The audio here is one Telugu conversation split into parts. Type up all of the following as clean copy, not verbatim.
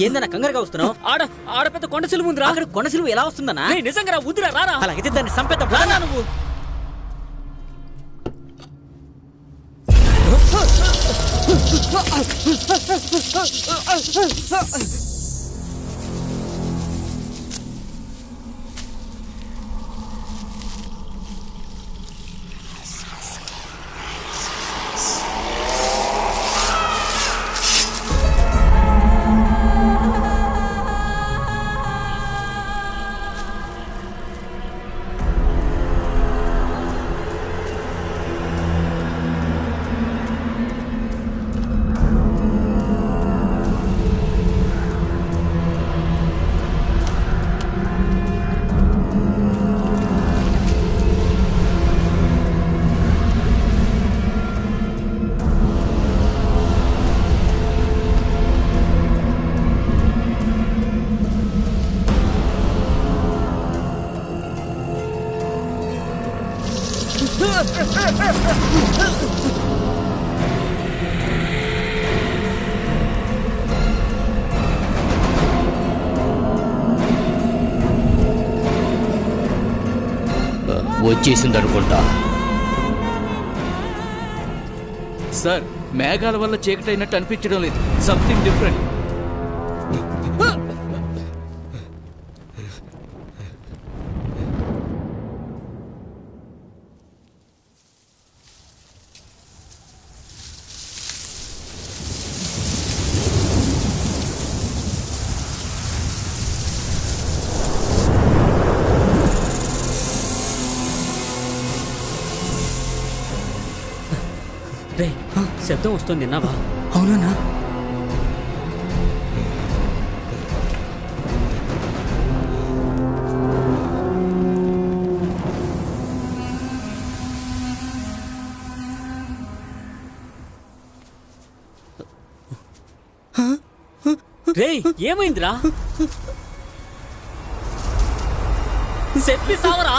ఏందన్నా కంగారుగా వస్తున్నావు? ఆడ పెద్ద కొండ సిలువ ఉందిరా. అక్కడ కొండ సిలువ ఎలా వస్తుందన్నా? నిజంగా వద్దురా, రారా. అలాగైతే దాన్ని సంపేద్దాం నువ్వు. వచ్చేసిందనుకుంటా. సార్, మేఘాల వల్ల చీకటైనట్టు అనిపించడం లేదు. Something different. రే, శబ్దం వస్తుంది, విన్నావా? అవునా? రే, ఏమైందిరా? చెప్పి సావరా.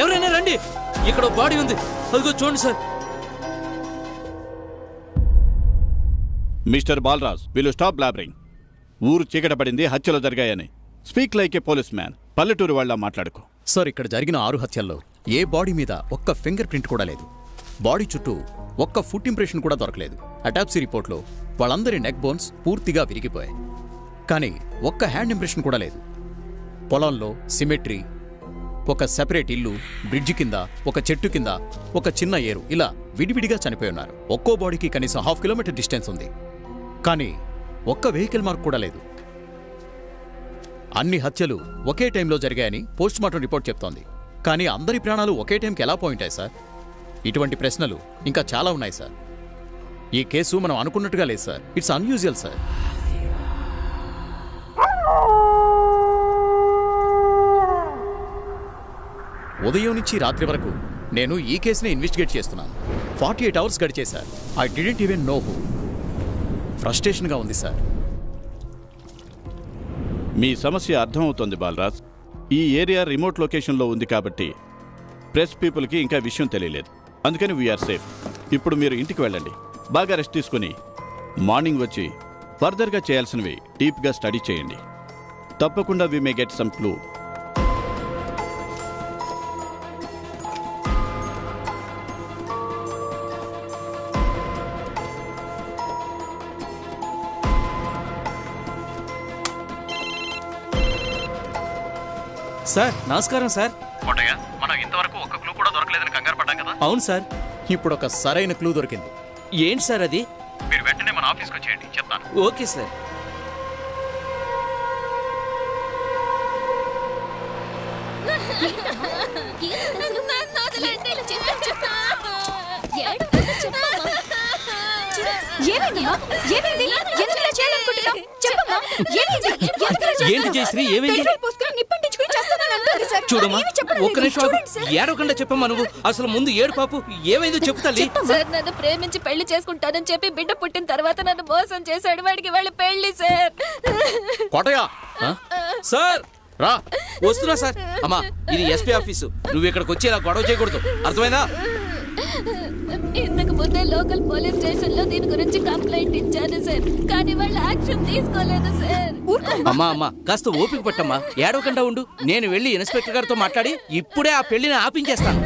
ఎవరైనా రండి, ఇక్కడ బాడీ ఉంది, అదిగో చూడండి సార్. మిస్టర్ బాలరాజ్, వీళ్ళు స్టాప్ బ్లాబరింగ్. ఊరు చీకట పడింది, హత్యలు జరిగాయని. స్పీక్ లైక్ ఏ పోలీస్ మ్యాన్. పల్లెటూరు వాళ్ళ మాట్లాడుకో. సార్, ఇక్కడ జరిగిన 6 హత్యల్లో ఏ బాడీ మీద ఒక్క ఫింగర్ ప్రింట్ కూడా లేదు. బాడీ చుట్టూ ఒక్క ఫుట్ ఇంప్రెషన్ కూడా దొరకలేదు. అటాప్సీ రిపోర్ట్లో వాళ్ళందరి నెక్ బోన్స్ పూర్తిగా విరిగిపోయాయి. కానీ ఒక్క హ్యాండ్ ఇంప్రెషన్ కూడా లేదు. పొలంలో సిమెట్రీ, ఒక సెపరేట్ ఇల్లు, బ్రిడ్జి కింద, ఒక చెట్టు కింద, ఒక చిన్న ఏరు, ఇలా విడివిడిగా చనిపోయి ఉన్నారు. ఒక్కో బాడీకి కనీసం 1/2 కిలోమీటర్ డిస్టెన్స్ ఉంది. కానీ ఒక్క వెహికల్ మార్క్ కూడా లేదు. అన్ని హత్యలు ఒకే టైంలో జరిగాయని పోస్ట్మార్టం రిపోర్ట్ చెప్తోంది. కానీ అందరి ప్రాణాలు ఒకే టైంకి ఎలా పోయింటాయి సార్? ఇటువంటి ప్రశ్నలు ఇంకా చాలా ఉన్నాయి సార్. ఈ కేసు మనం అనుకున్నట్టుగా లేదు సార్. It's unusual sir. ఉదయం నుంచి రాత్రి వరకు నేను ఈ కేసుని ఇన్వెస్టిగేట్ చేస్తున్నాను. 48 అవర్స్ గడిచే sir. I didn't even know who. ఫ్రస్ట్రేషన్గా ఉంది సార్. మీ సమస్య అర్థమవుతోంది బాలరాజ్. ఈ ఏరియా రిమోట్ లొకేషన్లో ఉంది కాబట్టి ప్రెస్ పీపుల్కి ఇంకా విషయం తెలియలేదు. అందుకని వీఆర్ సేఫ్. ఇప్పుడు మీరు ఇంటికి వెళ్ళండి, బాగా రెస్ట్ తీసుకుని మార్నింగ్ వచ్చి ఫర్దర్గా చేయాల్సినవి డీప్గా స్టడీ చేయండి. తప్పకుండా we may get some clue. Sir నమస్కారం సార్. కోటయ్య, మనం ఇంతవరకు ఒక్క క్లూ కూడా దొరకలేదని కంగారు పడ్డాం కదా. అవును సార్. ఇప్పుడు ఒక సరైన క్లూ దొరికింది. ఏంటి సార్ అది? మీరు వెంటనే మన ఆఫీస్కి వచ్చేయండి, చెప్తాను. Okay sir. ఏంటి జయశ్రీ, ఏమైంది? చూడమ్మా, ఒక్క నిమిషం ఏడవకుండా చెప్పమ్మా. నువ్వు అసలు ముందు ఏడు పాపు, ఏమైందో చెప్పు తల్లి. సార్, నన్ను ప్రేమించి పెళ్లి చేసుకుంటానని చెప్పి బిడ్డ పుట్టిన తర్వాత నన్ను మోసం చేశాడు. వాడికి వెళ్ళి పెళ్లి సార్. కోటయ్య సార్ రా. వస్తున్నా సార్. అమ్మా, ఇది ఎస్పీ ఆఫీసు. నువ్వు ఇక్కడికి వచ్చి ఇలా గొడవ చేయకూడదు, అర్థమైందా? ఇంతకు ముందే లోకల్ పోలీస్ స్టేషన్ లో దీని గురించి కంప్లైంట్ ఇచ్చాను సార్, కానీ వాళ్ళు యాక్షన్ తీసుకోలేదు సార్. అమ్మా కాస్త ఓపిక పట్టమ్మా, ఏడవకుండా ఉండు. నేను వెళ్ళి ఇన్స్పెక్టర్ గారితో మాట్లాడి ఇప్పుడే ఆ పెళ్లిని ఆపించేస్తాను.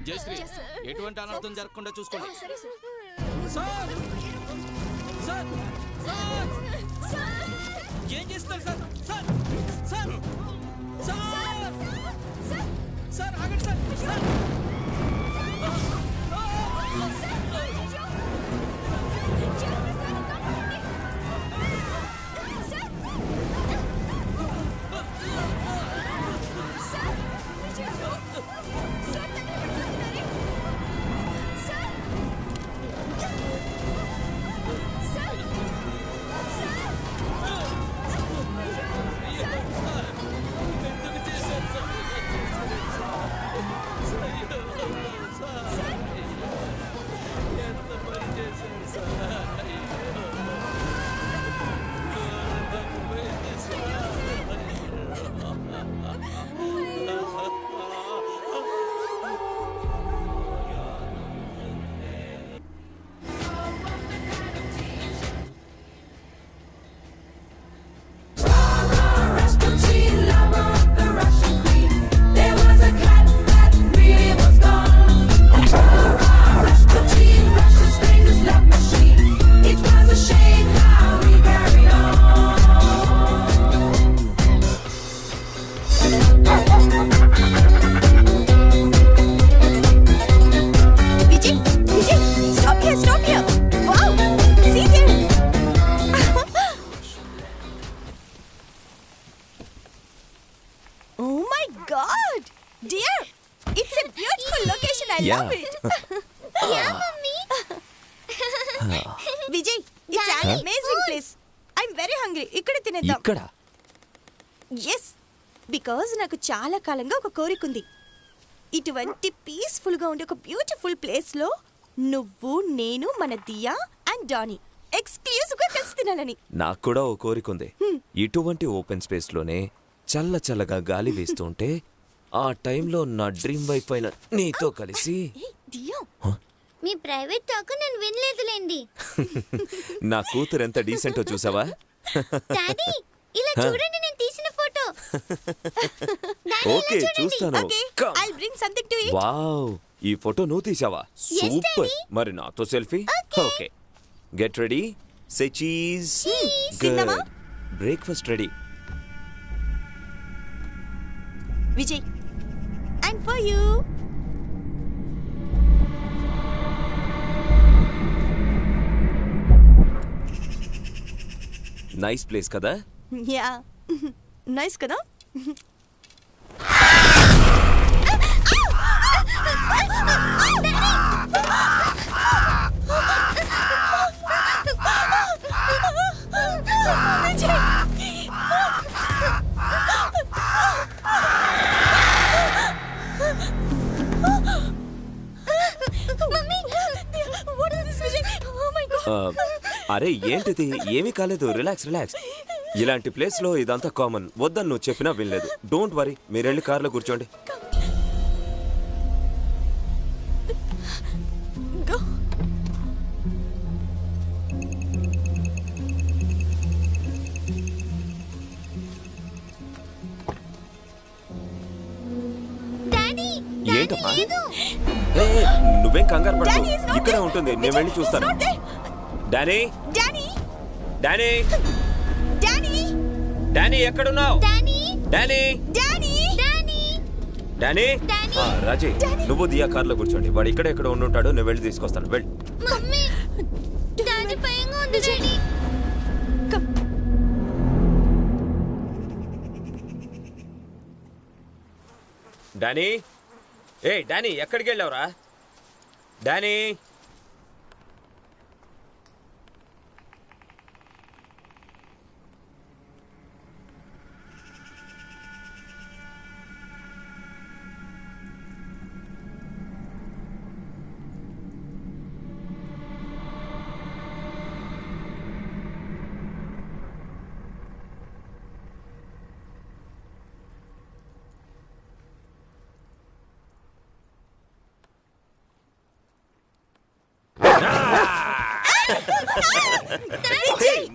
జయశ్రీ, ఎటువంటి అనర్థం జరగకుండా చూసుకోండి. సార్, సార్, సార్, ఏం చేస్తారు sir? Sir, sir, sir, sir, ఆగండి sir. Sir, Vijay, it's an amazing place. I'm very hungry. ఇక్కడ తినేద్దాం. ఇక్కడ? yes, because నాకు చాలా కాలంగా ఒక కోరిక ఉంది. ఇటువంటి పీస్ఫుల్ గా ఉండే ఒక బ్యూటిఫుల్ ప్లేస్ లో నువ్వు, నేను, మన దియా అండ్ డానీ ఎక్స్క్లూజివ్ గా కలిసి తినాలని. నాకు కూడా ఓ కోరిక ఉంది. ఇటువంటి ఓపెన్ స్పేస్ లోనే చల్ల చల్లగా గాలి వేస్తుంటే ఆ టైంలో నా డ్రీమ్ వైఫ్ అయిన నీతో కలిసి దియో, మీ ప్రైవేట్ టాక్ నేను వినలేదులేండి. నా కూతురు ఎంత డీసెంటో చూసావా? డాడీ ఇలా చూడండి నేను తీసిన ఫోటో. ఓకే చూస్తాను. Okay I bring something to eat. Wow, ఈ ఫోటో నువ్వు తీసావా? సూపర్. మరి నాతో selfie? Okay get ready. Say cheese. తిందామా? Breakfast ready. Vijay, and for you. Nice place కదా? యా నైస్ కదా. అరే ఏంటిది? ఏమీ కాలేదు, రిలాక్స్ రిలాక్స్. ఇలాంటి ప్లేస్ లో ఇదంతా కామన్. వద్దని నువ్వు చెప్పినా వినలేదు. డోంట్ వరీ, మీరెళ్ళి కార్లో కూర్చోండి. ఏంటమ్మా? నువ్వేం కంగారు పడకు, ఇక్కడే ఉంటుంది. నేను వెళ్ళి చూస్తాను. Danny, Danny, Danny, Danny, Danny ఎక్కడున్నావు? Danny, Danny, Danny, Danny, Danny. Raji, నువ్వు దియా కార్లో కూర్చోండి. వాడు ఇక్కడ ఎక్కడ ఉండుంటాడో నేను వెళ్ళి తీసుకొస్తాను. వెళ్ళి. మమ్మీ డాడీ భయంగా ఉంది డాడీ. డానీ, ఏ డానీ ఎక్కడికి వెళ్ళావురా? డానీ,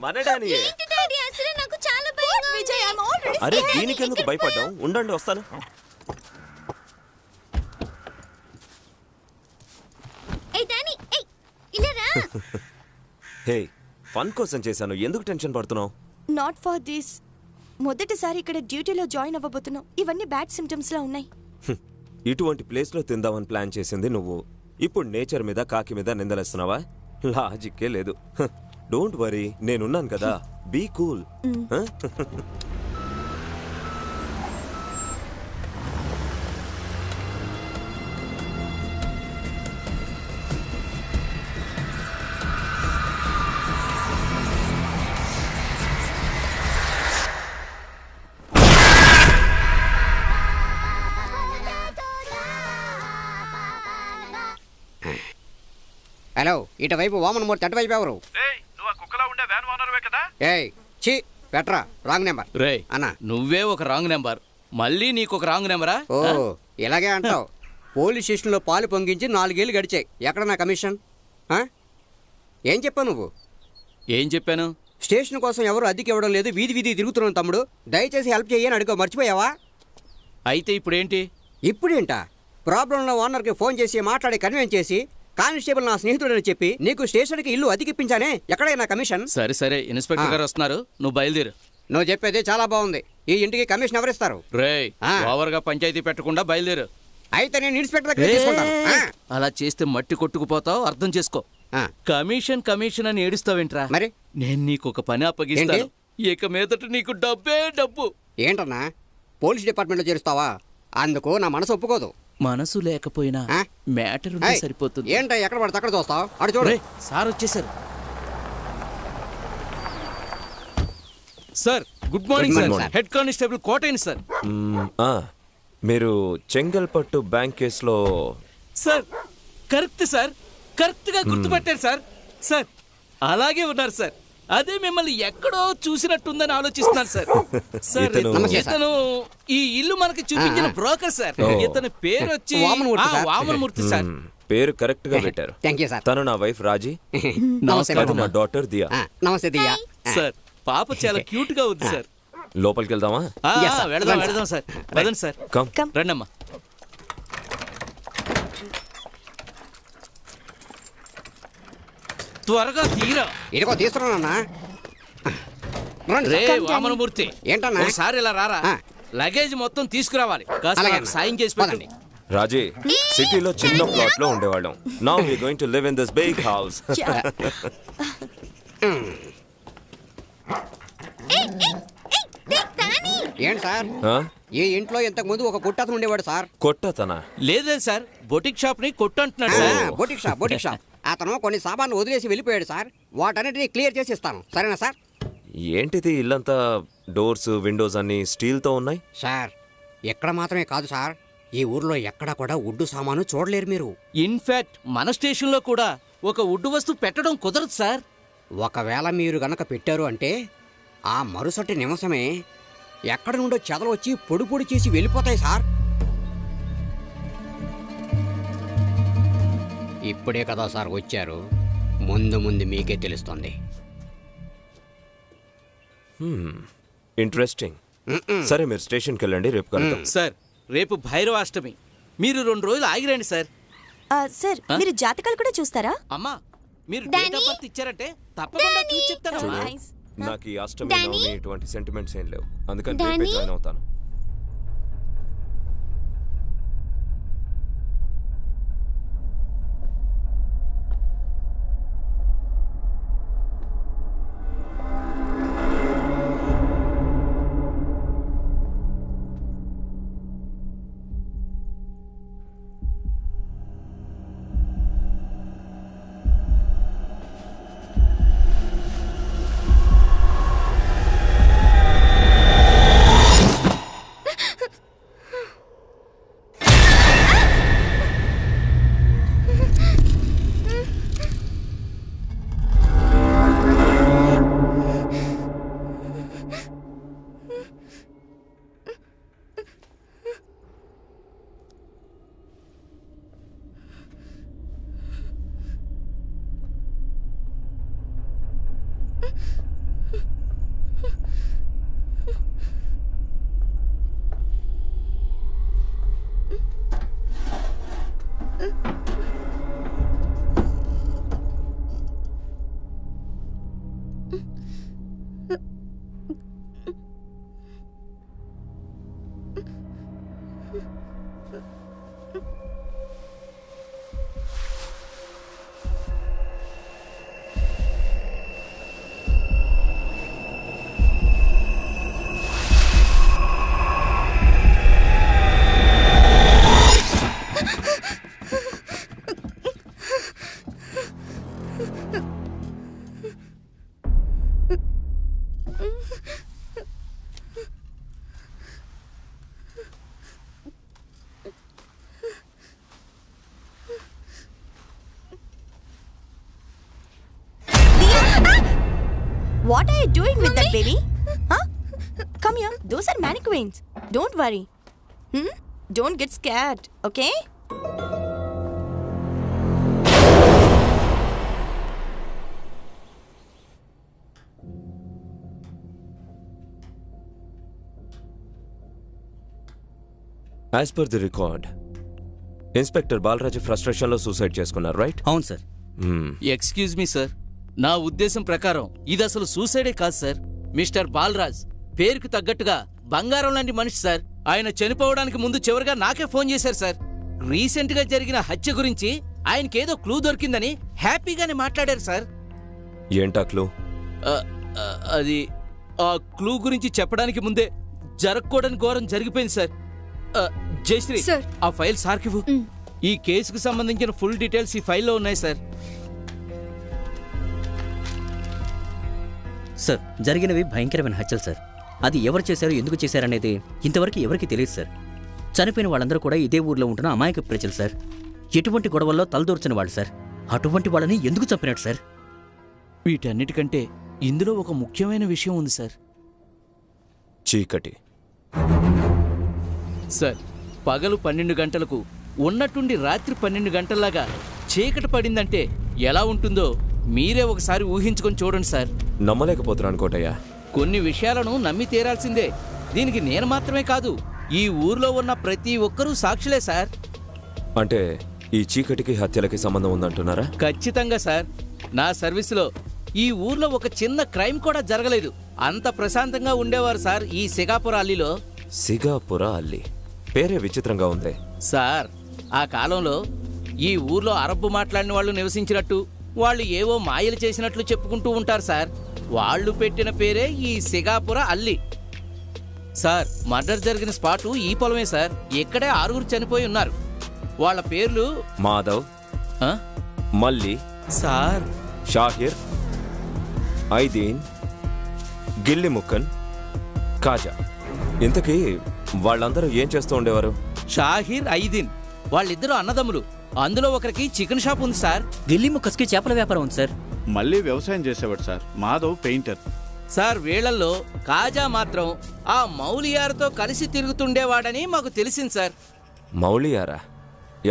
మన డానీ. ఏంటి డాడీ అసలు నాకు చాలా భయంగా ఉంది. విజయ్, ఐ యామ్ ఆల్రెడీ అరే దీనికి ఎందుకు భయపడ్డాం? ఉండండి వస్తాను. ఏయ్ డానీ, ఏయ్ ఇలా రా. హే, ఫన్ కోసం చేశాను, ఎందుకు టెన్షన్ పడుతున్నావు? Not for this. మొదటిసారి ఇక్కడ డ్యూటీలో జాయిన్ అవ్వబోతున్నాం. ఇవన్నీ బ్యాడ్ సిమ్టమ్స్ లా ఉన్నాయి. ఇటువంటి ప్లేస్ లో తిందామని ప్లాన్ చేసింది నువ్వు. ఇప్పుడు నేచర్ మీద కాకి మీద నిందలేస్తున్నావా? లాజిక్కే లేదు. డోంట్ వరీ, నేనున్నాను కదా. Be cool. హలో, ఇటువైపు వామనమూర్తి, అటువైపు ఎవరు? ఏయ్ చి పెట్రా, రాంగ్ నెంబర్. రే అన్నా, నువ్వే ఒక రాంగ్ నెంబర్, మళ్ళీ నీకు ఒక రాంగ్ నెంబరా? ఓ ఇలాగే అంటావు. పోలీస్ స్టేషన్లో పాలు పొంగించి 4 ఏళ్ళు గడిచాయి. ఎక్కడ నా కమిషన్? ఏం చెప్పావు నువ్వు? ఏం చెప్పాను? స్టేషన్ కోసం ఎవరు అద్దెకి ఇవ్వడం లేదు, వీధి వీధి తిరుగుతున్నాను తమ్ముడు, దయచేసి హెల్ప్ చేయని అడుగు. మర్చిపోయావా? అయితే ఇప్పుడేంటి? ఇప్పుడేంటా? ప్రాబ్లంలో ఓనర్కి ఫోన్ చేసి మాట్లాడి కన్విన్స్ చేసి కానిస్టేబుల్ నా స్నేహితుడని చెప్పి నీకు స్టేషన్కి ఇల్లు అతికిప్పించానే. ఎక్కడైనా కమిషన్? సరే సరే, ఇన్స్పెక్టర్ గారు వస్తున్నారు, నువ్వు బయలుదేరు. నువ్వు చెప్పేది చాలా బాగుంది. ఈ ఇంటికి కమిషన్ ఎవరిస్తారు? రే, ఓవర్గా పంచాయతీ పెట్టకుండా బయలుదేరు. అయితే నేను ఇన్స్పెక్టర్ దగ్గర తీసుకుంటాను. అలా చేస్తే మట్టి కొట్టుకుపోతావు, అర్థం చేసుకో. కమిషన్ కమిషన్ అని ఏడుస్తావేంట్రా? మరి నేను నీకు ఒక పని అప్పగిస్తాను. ఇక మీదట నీకు డబ్బే డబ్బు. ఏంటన్నా, పోలీస్ డిపార్ట్మెంట్లో చేరుస్తావా? అందుకు నా మనసు ఒప్పుకోదు. మనసు లేకపోయినా మ్యాటర్ ఉంటే సరిపోతుంది. ఏంటో ఎక్కడ పడితే అక్కడ చూస్తావు? అడు చూడు. సార్ వచ్చేసారు. Sir good morning sir. Head constable కోటైన్ సార్. మీరు చెంగల్పట్టు బ్యాంక్ కేసులో? సార్ కరెక్ట్ సార్, కరెక్ట్ గా గుర్తుపట్టారు సార్. సార్ అలాగే ఉన్నారు సార్. అదే మిమ్మల్ని ఎక్కడో చూసినట్టుందని ఆలోచిస్తున్నాను సార్. సార్ ఇతను ఈ ఇల్లు మనకి చూపించిన బ్రోకర్ సార్. ఇతని పేరు వచ్చి వామనమూర్తి సార్. పేరు కరెక్ట్ గా పెట్టారు. తను నా వైఫ్ రాజీ. తను నా డాటర్ దియా. నమస్తే దియా. సార్ పాప చాలా క్యూట్ గా ఉంది సార్. లోపలికి వెళ్దామా? వెళదాం సార్. వదండి సార్. రండమ్మా. త్వరగా తీరా. ఇదిగో తీస్తున్నానన్నా. రే వామనమూర్తి, ఏంటన్నా ఒకసారి ఇలా రారా. లగేజ్ మొత్తం తీసుకురావాలి. కాస్త నాకు సాయం చేసి పెట్టండి. రాజీ, సిటీలో చిన్న ప్లాట్ లో ఉండేవాళ్ళం. Now we going to live in this big house. ఏంటి సార్, ఈ ఇంట్లో ఇంతకు ముందు ఒక కొట్టతను ఉండేవాడు సార్. కొట్టతనా? లేదు సార్, బొటిక్ షాప్ ని కొట్టు అంటున్నాడు సార్. Boutique shop. అతను కొన్ని సామాన్లు వదిలేసి వెళ్ళిపోయాడు సార్. వాటన్నిటిని క్లియర్ చేసి ఇస్తాను, సరేనా సార్? ఏంటిది, ఇల్లంతా డోర్స్ విండోస్ అన్ని స్టీల్ తో ఉన్నాయి సార్. ఎక్కడ మాత్రమే కాదు సార్, ఈ ఊర్లో ఎక్కడ కూడా వుడ్డు సామాను చూడలేరు మీరు. ఇన్ఫాక్ట్ మన స్టేషన్ లో కూడా ఒక వుడ్డు వస్తువు పెట్టడం కుదరదు సార్. ఒకవేళ మీరు గనక పెట్టారు అంటే ఆ మరుసటి నిమిషమే ఎక్కడ నుండో చెదలు వచ్చి పొడి పొడి చేసి వెళ్ళిపోతాయి సార్. ఇప్పుడే కదా సార్ వచ్చారు, ముందు ముందు మీకే తెలుస్తుంది. ఇంట్రెస్టింగ్. సరే మీరు స్టేషన్కి వెళ్ళండి, రేపు కలుద్దాం. సార్ రేపు భైరవాష్టమి, మీరు 2 రోజులు ఆగిరండి సార్. సార్ మీరు జాతకాలు కూడా చూస్తారా? అమ్మా మీరు డేట్ ఆఫ్ బర్త్ ఇచ్చారంటే తప్పకుండా చూసి చెప్తాను. నాకు ఈ అష్టమి నవమి ఇటువంటి సెంటిమెంట్స్ ఏం లేవు, అందుకని రేపే జాయిన్ అవుతాను. What are you doing with that baby? Huh? Come here. Those are mannequins. Don't worry. Don't get scared, okay? As per the record, inspector Balaraju ఫ్రస్ట్రేషన్లో సూసైడ్ చేసుకున్నారు, రైట్? అవును సార్. ఎక్స్క్యూజ్ మీ సార్, నా ఉద్దేశం ప్రకారం ఇది అసలు సూసైడే కాదు సార్. మిస్టర్ బాలరాజ్ పేరుకు తగ్గట్టుగా బంగారం లాంటి మనిషి సార్. ఆయన చనిపోవడానికి ముందు చివరిగా నాకే ఫోన్ చేశారు సార్. రీసెంట్ గా జరిగిన హత్య గురించి ఆయనకేదో క్లూ దొరికిందని హ్యాపీగానే మాట్లాడారు సార్. ఏంటా క్లూ? అది ఆ క్లూ గురించి చెప్పడానికి ముందే జరగకూడని ఘోరం జరిగిపోయింది సార్. జయశ్రీ, ఆ ఫైల్ సార్కివ్వు. ఈ కేసుకు సంబంధించిన ఫుల్ డీటెయిల్స్ ఈ ఫైల్లో ఉన్నాయి సార్. సార్ జరిగినవి భయంకరమైన హత్యలు సార్. అది ఎవరు చేశారు, ఎందుకు చేశారనేది ఇంతవరకు ఎవరికి తెలియదు సార్. చనిపోయిన వాళ్ళందరూ కూడా ఇదే ఊర్లో ఉంటున్న అమాయక ప్రజలు సార్. ఎటువంటి గొడవల్లో తలదూర్చని వాళ్ళు సార్. అటువంటి వాళ్ళని ఎందుకు చంపినట్టు సార్? వీటన్నిటికంటే ఇందులో ఒక ముఖ్యమైన విషయం ఉంది సార్. చీకటి. సార్, పగలు 12 గంటలకు ఉన్నట్టుండి రాత్రి 12 గంటల్లాగా చీకటి పడిందంటే ఎలా ఉంటుందో మీరే ఒకసారి ఊహించుకొని చూడండి సార్. నమ్మలేకపోతున్నాను కోటయ్య. కొన్ని విషయాలను నమ్మి తీరాల్సిందే. దీనికి నేను మాత్రమే కాదు, ఈ ఊర్లో ఉన్న ప్రతి ఒక్కరూ సాక్షులే సార్. అంటే ఈ చీకటికి హత్యలకి సంబంధం ఉందంటున్నారా? ఖచ్చితంగా సార్. నా సర్వీసులో ఈ ఊర్లో ఒక చిన్న క్రైమ్ కూడా జరగలేదు. అంత ప్రశాంతంగా ఉండేవారు సార్ ఈ సిగాపుర అల్లీలో. సిగాపుర అల్లీ పేరే విచిత్రంగా ఉంది సార్. ఆ కాలంలో ఈ ఊర్లో అరబ్బు మాట్లాడిన వాళ్ళు నివసించినట్టు, వాళ్ళు ఏవో మాయలు చేసినట్లు చెప్పుకుంటూ ఉంటారు సార్. వాళ్ళు పెట్టిన పేరే ఈ సిగాపుర అల్లీ. సార్, మర్డర్ జరిగిన స్పాటు ఈ పొలమే సార్. ఇక్కడే 6 చనిపోయి ఉన్నారు. వాళ్ళ పేర్లు మాధవ్, మల్లి, సార్, షాహిర్, ఐదీన్, గిల్లిముక్కన్, కాజా. ఇంతకీ వాళ్ళందరూ ఏం చేస్తూ ఉండేవారు? షాహిర్, ఐదీన్ వాళ్ళిద్దరూ అన్నదమ్ములు. అందులో ఒకరికి చికెన్ షాప్ ఉంది సార్. గిల్లిముక్కస్కి చేపల వ్యాపారం ఉంది సార్. మళ్ళీ వ్యవసాయం చేసేవాడు సార్. Madhav painter sir. వీళ్లలో కాజా మాత్రం ఆ మౌలియార్తో కలిసి తిరుగుతుండేవాడని మాకు తెలిసింది సార్. మౌలియారా?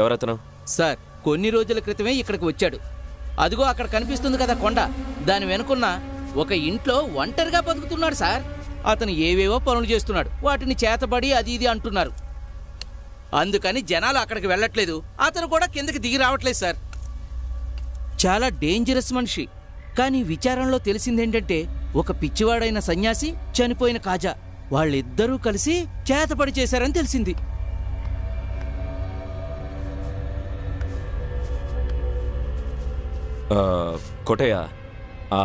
ఎవరతను? సార్, కొన్ని రోజుల క్రితమే ఇక్కడికి వచ్చాడు. అదిగో అక్కడ కనిపిస్తుంది కదా కొండ, దాని వెనుకున్న ఒక ఇంట్లో ఒంటరిగా బతుకుతున్నాడు సార్. అతను ఏవేవో పనులు చేస్తున్నాడు. వాటిని చేతబడి అది ఇది అంటున్నారు. అందుకని జనాలు అక్కడికి వెళ్ళట్లేదు. అతను కూడా కిందకి దిగి రావట్లేదు సార్. చాలా డేంజరస్ మనిషి. కానీ విచారణలో తెలిసిందేంటంటే ఒక పిచ్చివాడైన సన్యాసి, చనిపోయిన కాజా, వాళ్ళిద్దరూ కలిసి చేతబడి చేశారని తెలిసింది. కోటయ్య, ఆ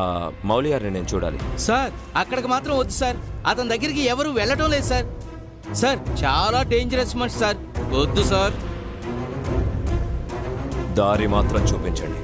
మౌలియార్ని నేను చూడాలి. సార్, అక్కడికి మాత్రం వద్దు సార్. అతని దగ్గరికి ఎవరు వెళ్ళటం లేదు సార్. సార్, చాలా డేంజరస్ మనిషి సార్. వద్దు సార్. దారి మాత్రం చూపించండి.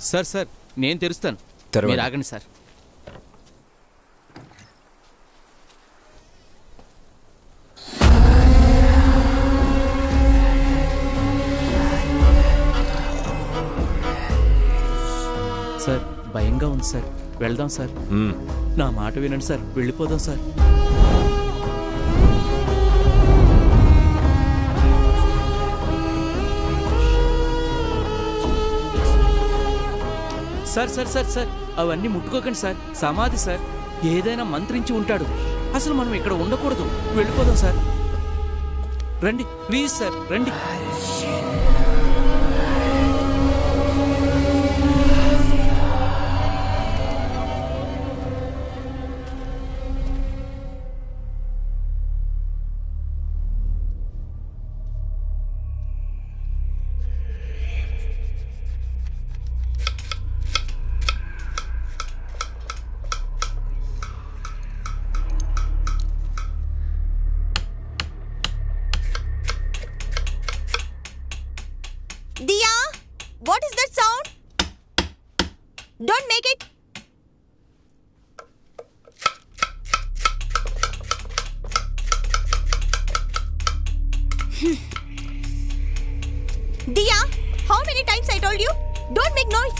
సార్, సార్, నేను తెరుస్తాను. మీరు ఆగండి సార్. సార్, భయంగా ఉంది సార్. వెళ్దాం సార్. నా మాట వినండి సార్. వెళ్ళిపోదాం sir. Sir, sir, sir, sir, అవన్నీ ముట్టుకోకండి సార్. సమాధి సార్. ఏదైనా మంత్రించి ఉంటాడు. అసలు మనం ఇక్కడ ఉండకూడదు. వెళ్ళిపోదాం సార్. రండి ప్లీజ్ సార్, రండి. Diya, what is that sound? Don't make it. Diya, how many times I told you? Don't make noise.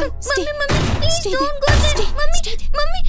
Come, stay. Mummy, please Stay don't there. go there. Stay. Mummy, Stay there. Mummy.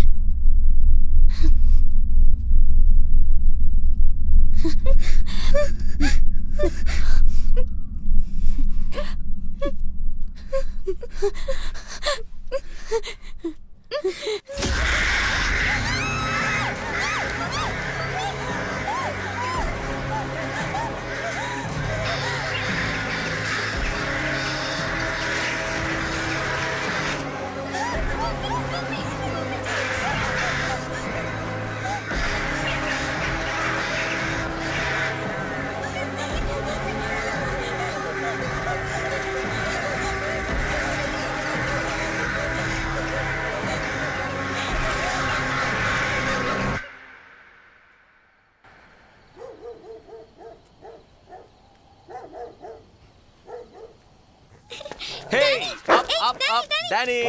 Danny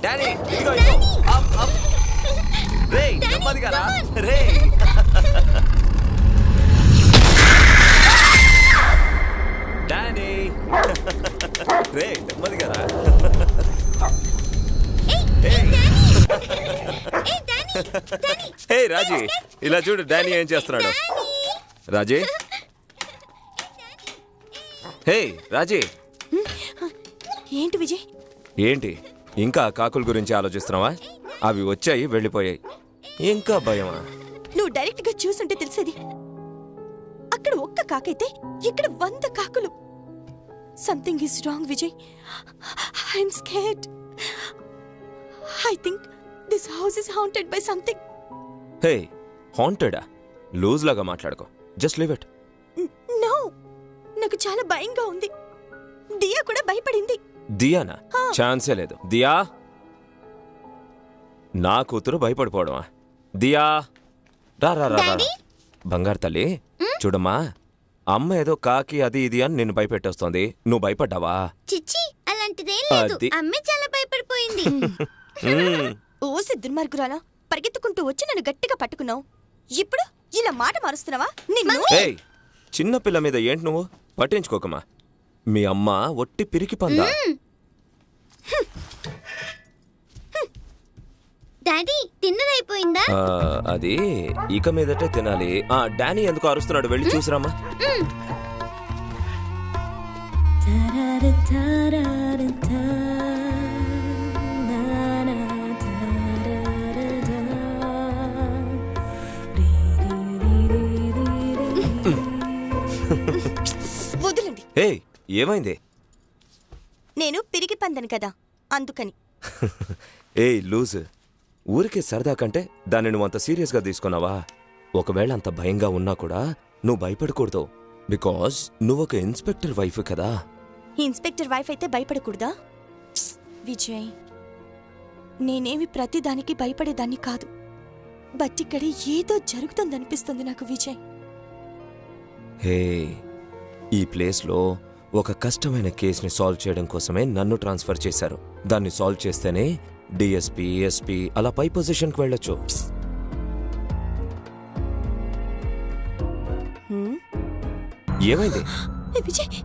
Danny ఇదిగో ఇదిగో అప్ అప్ రే నెమ్మదిగా రా రే డానీ రే నెమ్మదిగా రా హే రాజీ ఇలా చూడు డానీ ఏం చేస్తున్నాడు రాజీ హే రాజీ ఏంటి విజయ్? ఏంటి ఇంకా కాకుల గురించి ఆలోచిస్తున్నావా? అవి వచ్చాయి వెళ్ళిపోయాయి, ఇంకా భయమా? నువ్వు డైరెక్ట్ గా చూసుంటే తెలిసేది. అక్కడ ఒక్క కాకైతే ఇక్కడ 100 కాకులు. Something is wrong Vijay. I'm scared. I think this house is haunted by something. Hey, హాంటెడా? లూజ్ లాగా మాట్లాడుకో. Just leave it. నో, నాకు చాలా భయంగా ఉంది. దియా కూడా భయపడింది. దియానా? ఛాన్సే లేదు. దియా, నా కూతురు భయపడిపోవడమా? దియా రా రా రా. బంగారు తల్లి చూడమ్మా, అమ్మ ఏదో కాకి అది ఇది అని నిన్ను భయపెట్టేస్తోంది. నువ్వు భయపడ్డావా? చిచ్చి, అలాంటిదేం లేదు. అమ్మే చాలా భయపడిపోయింది. ఓ దుర్మార్గురాలా, పరిగెత్తుకుంటూ వచ్చి నన్ను గట్టిగా పట్టుకున్నావు. ఇప్పుడు ఇలా మాట మారుస్తున్నావా? నిన్ను. ఏయ్, చిన్న పిల్ల మీద ఏంటి నువ్వు? పట్టించుకోకమ్మా. మీ అమ్మ ఒట్టి పిరికి పందా. డాడీ, డిన్నర్ అయిపోయిందా? అది ఇక మీదటే తినాలి. డానీ ఎందుకు అరుస్తున్నాడు? వెళ్ళి చూసిరామ్మా. వదిలండి. ఏయ్, ఏమైంది? నేను పిరికి పందను కదా, అందుకని. ఏయ్ లూజ్, ఊరికే సరదా కంటే దాన్ని నువ్వు అంత సీరియస్గా తీసుకున్నావా? ఒకవేళ అంత భయంగా ఉన్నా కూడా నువ్వు భయపడకూడదు. బికాజ్ నువ్వు ఒక ఇన్స్పెక్టర్ వైఫ్ కదా. ఇన్స్పెక్టర్ వైఫ్ అయితే భయపడకూడదా? విజయ్, నేనేమి ప్రతిదానికి భయపడేదాన్ని కాదు. బట్ ఇక్కడ ఏదో జరుగుతుందనిపిస్తుంది నాకు విజయ్. హే, ఈ ప్లేస్లో ఒక కష్టమైన కేసుని సాల్వ్ చేయడం కోసమే నన్ను ట్రాన్స్ఫర్ చేశారు. దాన్ని సాల్వ్ చేస్తేనే డిఎస్పీ, ఎస్పీ అలా పై పొజిషన్కి వెళ్ళొచ్చు. ఏమైంది? విజయ్,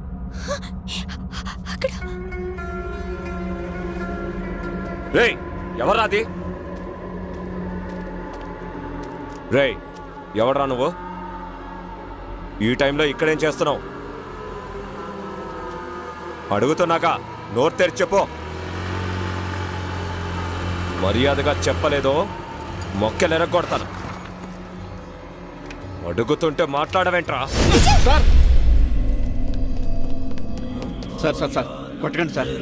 అక్కడ రేయ్, ఎవర్రాది? రేయ్, ఎవడ్రా నువ్వు? ఈ టైంలో ఇక్కడేం చేస్తున్నావు? అడుగుతున్నాక నోరు తెరిచి చెప్పు. మర్యాదగా చెప్పలేదో మొక్కెలెరగొడతాను. అడుగుతుంటే మాట్లాడవేంట్రా? సార్ సార్ సార్ సార్ కొట్టకండి సార్.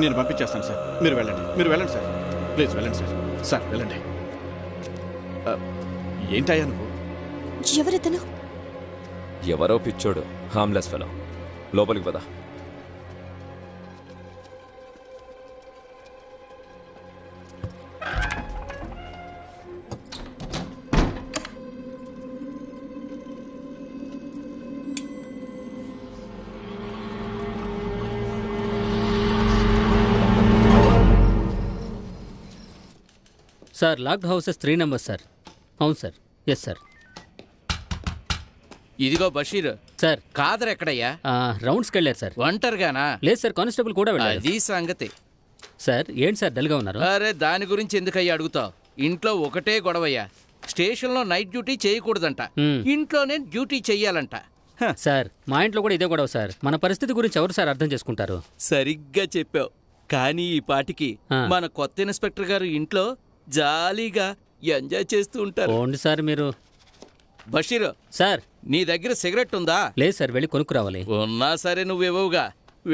నేను పంపించేస్తాను సార్. మీరు వెళ్ళండి సార్. ప్లీజ్ వెళ్ళండి సార్. సార్ వెళ్ళండి. ఏంటయ్యా నువ్వు? ఎవరతను? ఎవరో పిచ్చోడు, హామ్లెస్ ఫెలో. లోపలికి పద. Sir locked houses 3 numbers sir. అవును సార్. Yes sir. ఇదిగో బషీర్ సార్. కాదర్ ఎక్కడయ్యా? రౌండ్స్కి వెళ్ళారు సార్. ఒంటరిగానా? లేదు సార్, కానిస్టేబుల్ కూడా వెళ్ళారు. అది సంగతి. సార్ ఏంటి సార్ డల్గా ఉన్నారు? అరే దాని గురించి ఎందుకయ్యా అడుగుతావు? ఇంట్లో ఒకటే గొడవయ్యా. స్టేషన్లో నైట్ డ్యూటీ చేయకూడదంట, ఇంట్లోనే డ్యూటీ చెయ్యాలంట. సార్ మా ఇంట్లో కూడా ఇదే గొడవ సార్. మన పరిస్థితి గురించి ఎవరు సార్ అర్థం చేసుకుంటారు? సరిగ్గా చెప్పావు. కానీ ఈ పాటికి మన కొత్త ఇన్స్పెక్టర్ గారు ఇంట్లో జాలీగా ఎంజాయ్ చేస్తూ ఉంటారు. ఓండి సార్ మీరు. బషీర్ సార్ నీ దగ్గర సిగరెట్ ఉందా? లేదు సార్, వెళ్ళి కొనుక్కు రావాలి. ఉన్నా సరే నువ్వేవోగా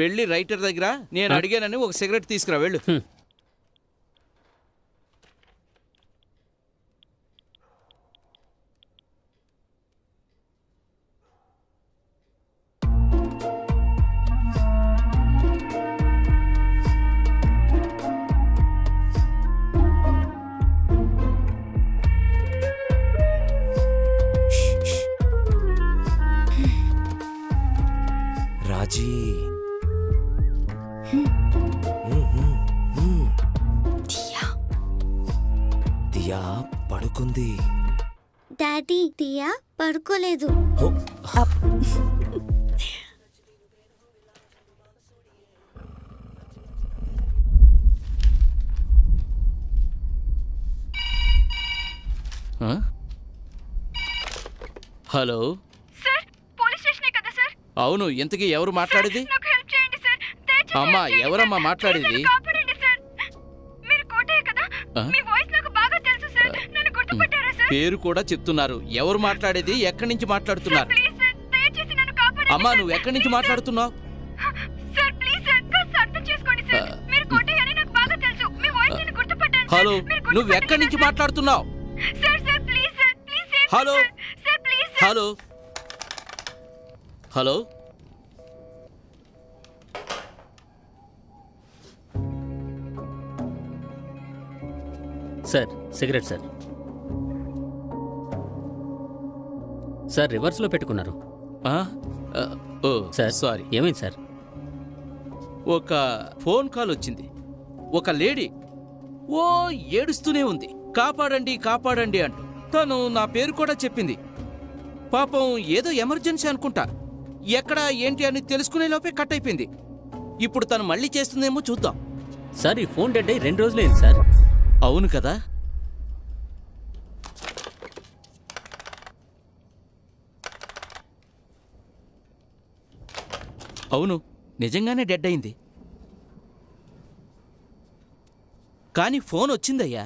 వెళ్ళి రైటర్ దగ్గర నేను అడిగానని ఒక సిగరెట్ తీసుకురా వెళ్ళు. రాజీ దియా పడుకుంది. డాడీ దియా పడుకోలేదు. హలో సార్, పోలీస్ స్టేషనే కదా సార్? అవును. ఇంతకీ ఎవరు మాట్లాడేది? నాకు హెల్ప్ చేయండి సార్. అమ్మా ఎవరమ్మా మాట్లాడేది? కాపాడండి సార్. మీరు కోటయ్య కదా? మీ వాయిస్ నాకు బాగా తెలుసు సార్. నన్ను గుర్తుపట్టారా సార్? పేరు కూడా చెప్తున్నారు. ఎవరు మాట్లాడేది? ఎక్కడి నుంచి మాట్లాడుతున్నారు? ప్లీజ్ సార్, దయచేసి నన్ను కాపాడండి. అమ్మా నువ్వు ఎక్కడి నుంచి మాట్లాడుతున్నావు? సార్ ప్లీజ్ సార్, కాస్త అర్థం చేసుకోండి సార్. మీరు కోటయ్య అని నాకు బాగా తెలుసు. మీ వాయిస్ నేను గుర్తుపట్టాను. హలో నువ్వు ఎక్కడి నుంచి మాట్లాడుతున్నావు? Sir sir please sir, please hello sir, please hello hello sir cigarette sir. Sir రివర్స్లో పెట్టుకున్నారు. Sir sorry. ఏమైంది సార్? ఒక ఫోన్ కాల్ వచ్చింది. ఒక లేడీ ఓ ఏడుస్తూనే ఉంది, కాపాడండి కాపాడండి అంటూ. తను నా పేరు కూడా చెప్పింది. పాపం ఏదో ఎమర్జెన్సీ అనుకుంటా. ఎక్కడ ఏంటి అని తెలుసుకునే లోపే కట్ అయిపోయింది. ఇప్పుడు తను మళ్ళీ చేస్తుందేమో చూద్దాం. సార్ ఈ ఫోన్ డెడ్ అయ్యి 2 రోజులైంది సార్. అవును కదా? అవును, నిజంగానే డెడ్ అయింది. కానీ ఫోన్ వచ్చిందయ్యా.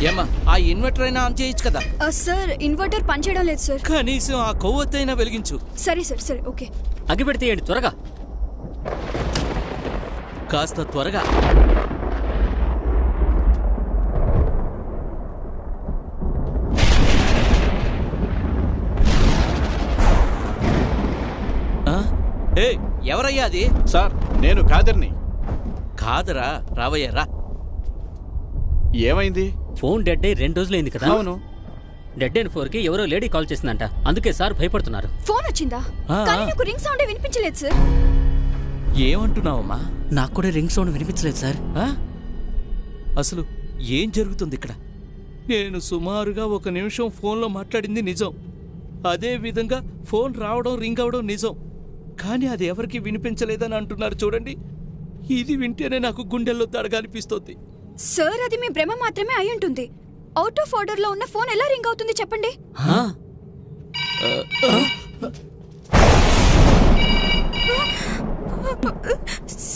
ఏమ్మా ఆ ఇన్వర్టర్ అయినా ఆన్ చేయొచ్చు కదా? సార్ ఇన్వర్టర్ పనిచేయడం లేదు సార్. కనీసం ఆ కొవ్వొత్తైనా వెలిగించు. సరే సార్, సరే ఓకే. అగ్గి పెడితేయండి త్వరగా. కాస్త త్వరగా. ఎవరయ్యా అది? సార్ నేను కాదర్ని. కాదరా? రావయ్యా రా. ఏమైంది? ఫోన్ డెడ్ అయ్యి 2 రోజులైంది కదా? అవును. డెడ్ అండ్ 4కి ఎవరో లేడీ కాల్ చేసిందంట. అందుకే సార్ భయపడుతున్నారు. ఫోన్ వచ్చిందా? కానీ నాకు రింగ్ సౌండ్ వినిపించలేదు సార్. ఏమంటున్నావమ్మా? నాకు కూడా రింగ్ సౌండ్ వినిపించలేదు సార్. అసలు ఏం జరుగుతుంది ఇక్కడ? నేను సుమారుగా 1 నిమిషం ఫోన్లో మాట్లాడింది నిజం. అదే విధంగా ఫోన్ రావడం రింగ్ అవడం నిజం. కానీ అది ఎవరికి వినిపించలేదని అంటున్నారు చూడండి. ఇది వింటేనే నాకు గుండెల్లో దడగనిపిస్తోంది. సార్ అది మీ భ్రమ మాత్రమే అయి ఉంటుంది. అవుట్ ఆఫ్ ఆర్డర్ లో ఉన్న ఫోన్ ఎలా రింగ్ అవుతుంది చెప్పండి?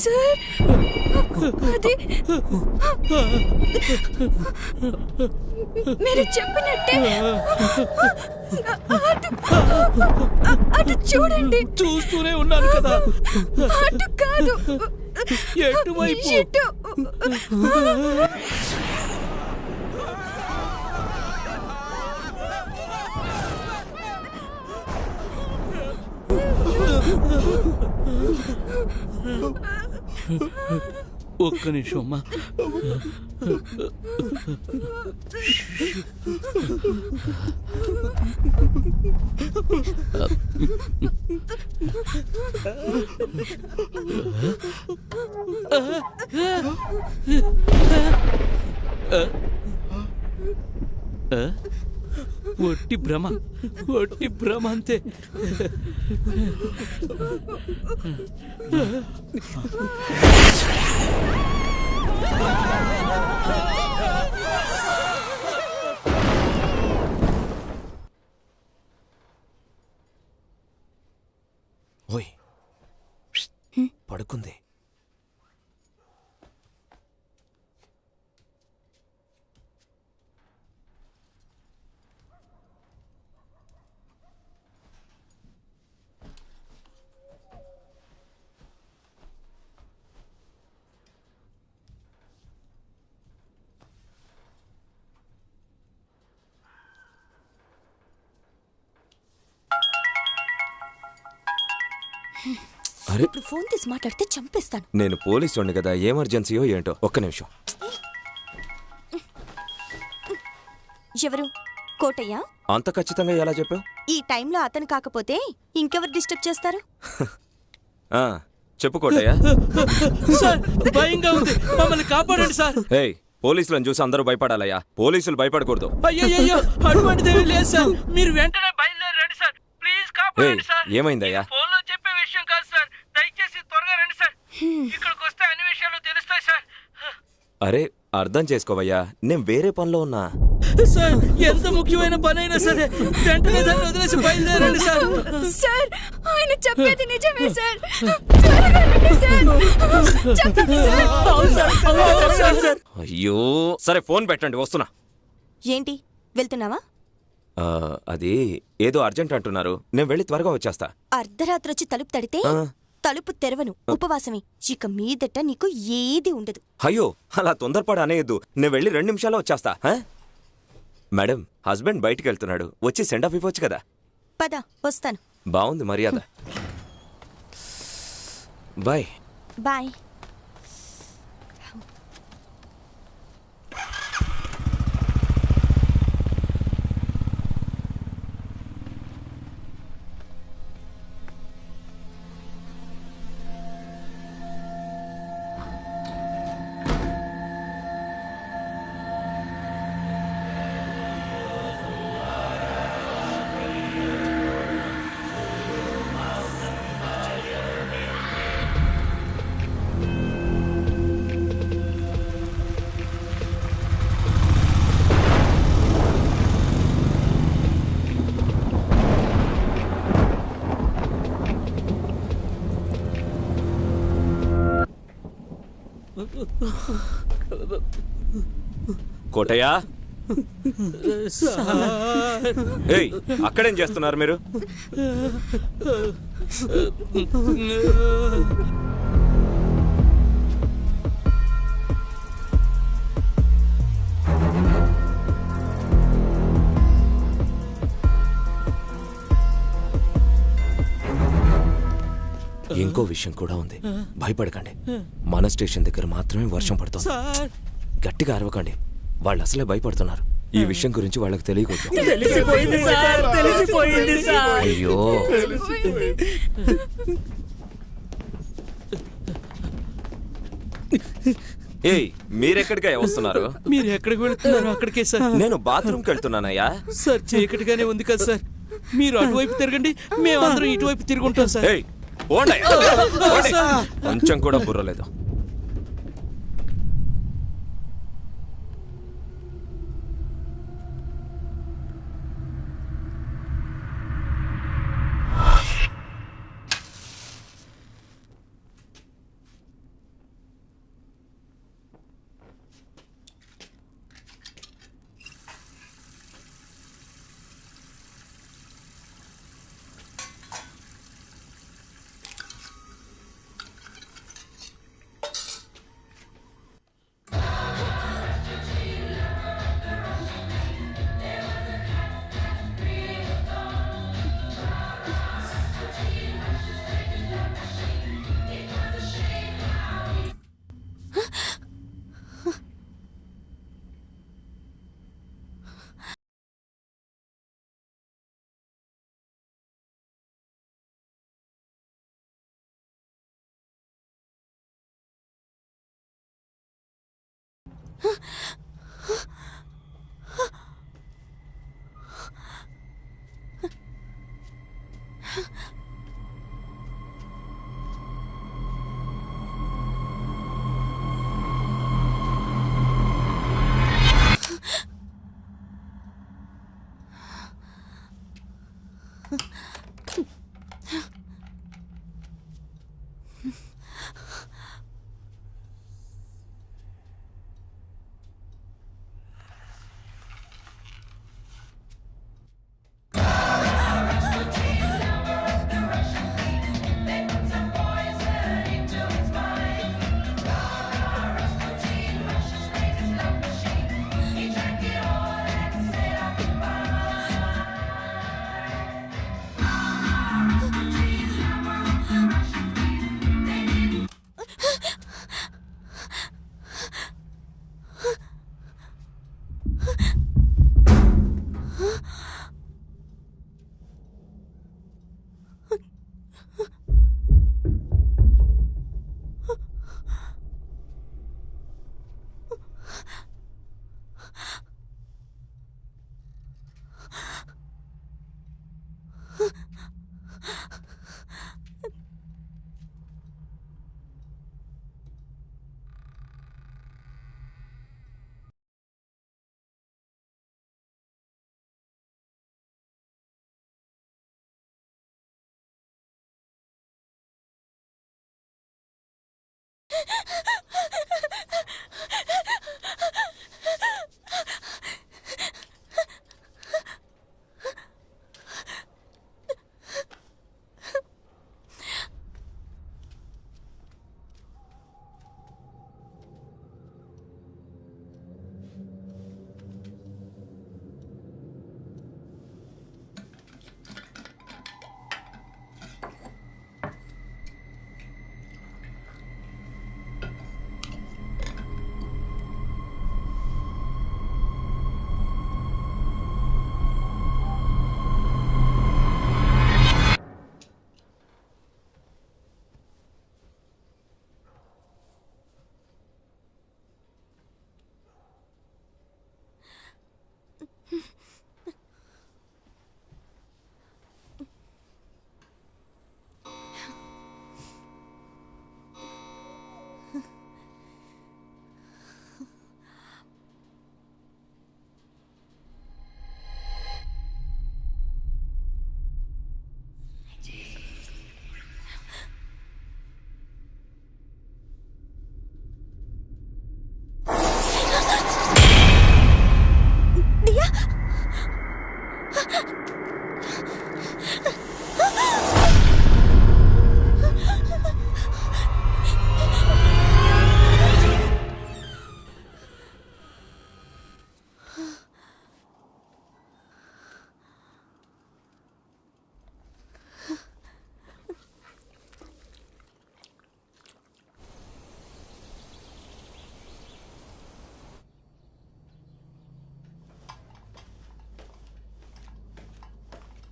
సార్ అది మీరు చెప్పినట్టే అటు చూడండి. చూస్తూనే ఉన్నాను కదా. అటు కాదు, ఎటువైపు? ఇటు. ఒక్క నిమిషం అమ్మా. ఒట్టి భ్రమ, ఒట్టి భ్రమ అంతే. ఓయ్ పడుకుంది. ఇప్పుడు ఫోన్ తీసి మాట్లాడితే చంపేస్తాను. నేను పోలీసు కదా, ఎమర్జెన్సీయో ఏంటో. ఒక్క నిమిషం. ఎవరు? కోటయ్య? అంత ఖచ్చితంగా ఎలా చెప్పావు? ఈ టైంలో అతను కాకపోతే ఇంకెవరు డిస్టర్బ్ చేస్తారు? చెప్పు కోటయ్య. సార్ భయంగా ఉంది, మమ్మల్ని కాపాడండి సార్. ఏయ్, పోలీసులను చూసి అందరూ భయపడాలయ్యా. పోలీసులు భయపడకూడదు. అయ్యో అటువంటిదేమీ లేదు సార్. మీరు వెంటనే బయలుదేరండి సార్. ప్లీజ్ కాపాడండి సార్. ఏమైందయ్యా? ఫోన్లో చెప్పే విషయం కాదు సార్. దయచేసి త్వరగా రండి సార్. ఇక్కడికి వస్తే అన్ని విషయాలు తెలుస్తాయి సార్. అరే అర్థం చేసుకోవయ్యా, నేను వేరే పనిలో ఉన్నా. సార్ ఎంత ముఖ్యమైన పని అయినా సరే వెంటనే దాన్ని వదిలేసి బయలుదేరండి సార్. సార్ ఆయన చెప్పేది నిజమే సార్. త్వరగా రండి సార్. చెప్పండి సార్. అయ్యో సరే ఫోన్ పెట్టండి, వస్తున్నా. ఏంటి వెళ్తున్నావా? అది ఏదో అర్జెంట్ అంటున్నారు, నేను వెళ్ళి త్వరగా వచ్చేస్తా. అర్ధరాత్రి వచ్చి తలుపు తడితే తలుపు తెరవను, ఉపవాసమే. ఇక మీదట నీకు ఏది ఉండదు. అయ్యో అలా తొందరపడి అనేయద్దు, నేను వెళ్ళి 2 నిమిషాల్లో వచ్చేస్తా. మేడం, హస్బెండ్ బయటికి వెళ్తున్నాడు, వచ్చి సెండ్ ఆఫ్ ఇవ్వచ్చు కదా. పద వస్తాను. బాగుంది మర్యాద. బాయ్. బాయ్. కోటయ్య, ఏయ్ అక్కడేం చేస్తున్నారు మీరు? ఇంకో విషయం కూడా ఉంది, భయపడకండి. మన స్టేషన్ దగ్గర మాత్రమే వర్షం పడుతుంది. గట్టిగా అరవకండి, వాళ్ళు అసలే భయపడుతున్నారు. ఈ విషయం గురించి వాళ్ళకి తెలియకూడదు. అయ్యో ఏయ్, మీరెక్కడికి వస్తున్నారు? మీరు ఎక్కడికి వెళ్తున్నారు? అక్కడికే సార్. నేను బాత్రూమ్కి వెళ్తున్నానయ్యా. సార్ చీకటిగానే ఉంది కదా సార్, మీరు అటువైపు తిరగండి, మేమందరం ఇటువైపు తిరుగుంటాం సార్. కొంచెం కూడా బుర్రలేదు.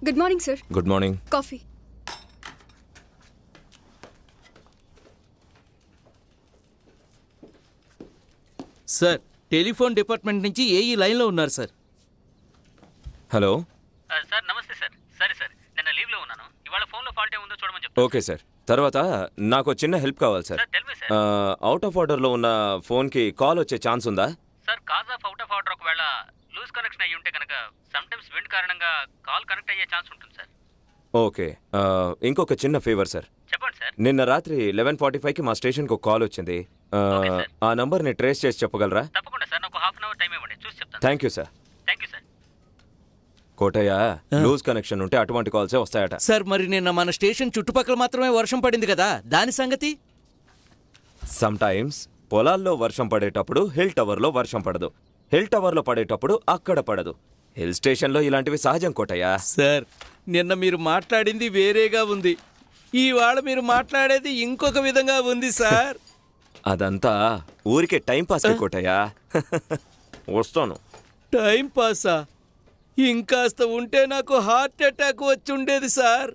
Good morning sir. Good morning. Coffee. Sir, telephone department నుంచి ఏఈ లైన్లో ఉన్నారు సార్. Hello sir. నమస్తే సార్. సరే సార్, నిన్న లీవ్లో ఉన్నాను. ఇవాళ ఫోన్లో ఫాల్ట్ ఏముందో చూడమని చెప్తాను. Okay sir. తర్వాత నాకు చిన్న హెల్ప్ కావాలి సార్. అవుట్ ఆఫ్ ఆర్డర్లో ఉన్న ఫోన్కి కాల్ వచ్చే ఛాన్స్ ఉందా? Sir, cause of out of order ఒకవేళ లూజ్ కనెక్షన్ అయ్యి ఉంటే కనుక సమ్టైమ్స్ విండ్ కారణంగా కాల్ కనెక్ట్ అయ్యే ఛాన్స్ ఉంటుంది సార్. ఓకే. ఇంకొక చిన్న ఫేవర్ సార్. చెప్పండి సార్. నిన్న రాత్రి 11:45కి మా స్టేషన్కి ఒక కాల్ వచ్చింది. ఆ నంబర్ని ట్రేస్ చేసి చెప్పగలరా? తప్పకుండా సార్. నాకు హాఫ్ అన్ అవర్ టైం ఇవ్వండి, చూసి చెప్తాను. Thank you sir. Thank you sir. Kotaiah, loose connection ఉంటే అటువంటి కాల్సే వస్తాయట. సార్, మరి నిన్న మన స్టేషన్ చుట్టుపక్కల మాత్రమే వర్షం పడింది కదా, దాని సంగతి? సమ్ టైమ్స్ పొలాల్లో వర్షం పడేటప్పుడు హిల్ టవర్లో వర్షం పడదు, హిల్ టవర్లో పడేటప్పుడు అక్కడ పడదు. హిల్ స్టేషన్లో ఇలాంటివి సహజం కోటయ్య. సార్, నిన్న మీరు మాట్లాడింది వేరేగా ఉంది, ఇవాళ మీరు మాట్లాడేది ఇంకొక విధంగా ఉంది సార్. అదంతా ఊరికే టైం పాస్ కోటయ్య. వస్తాను. టైం పాసా? ఇంకాస్త ఉంటే నాకు హార్ట్ అటాక్ వచ్చి ఉండేది సార్.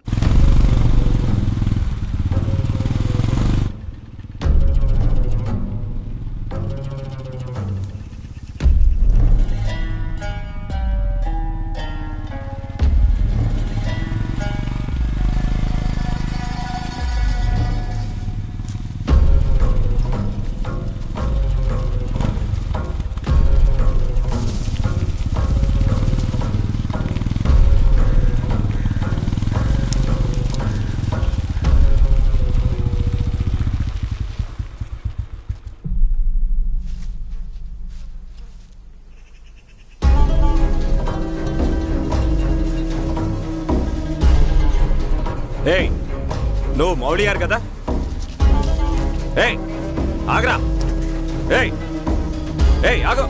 ఏయ్ నువ్వు మౌలి గారు కదా? ఏయ్ ఆగరా! ఏయ్ ఏయ్ ఆగో!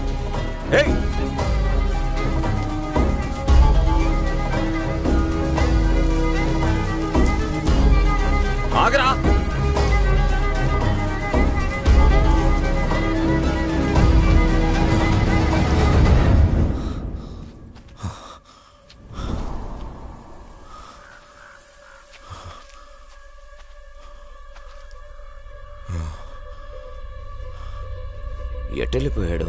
ఏయ్ ఆగరా! ఎటెళ్ళిపోయాడు?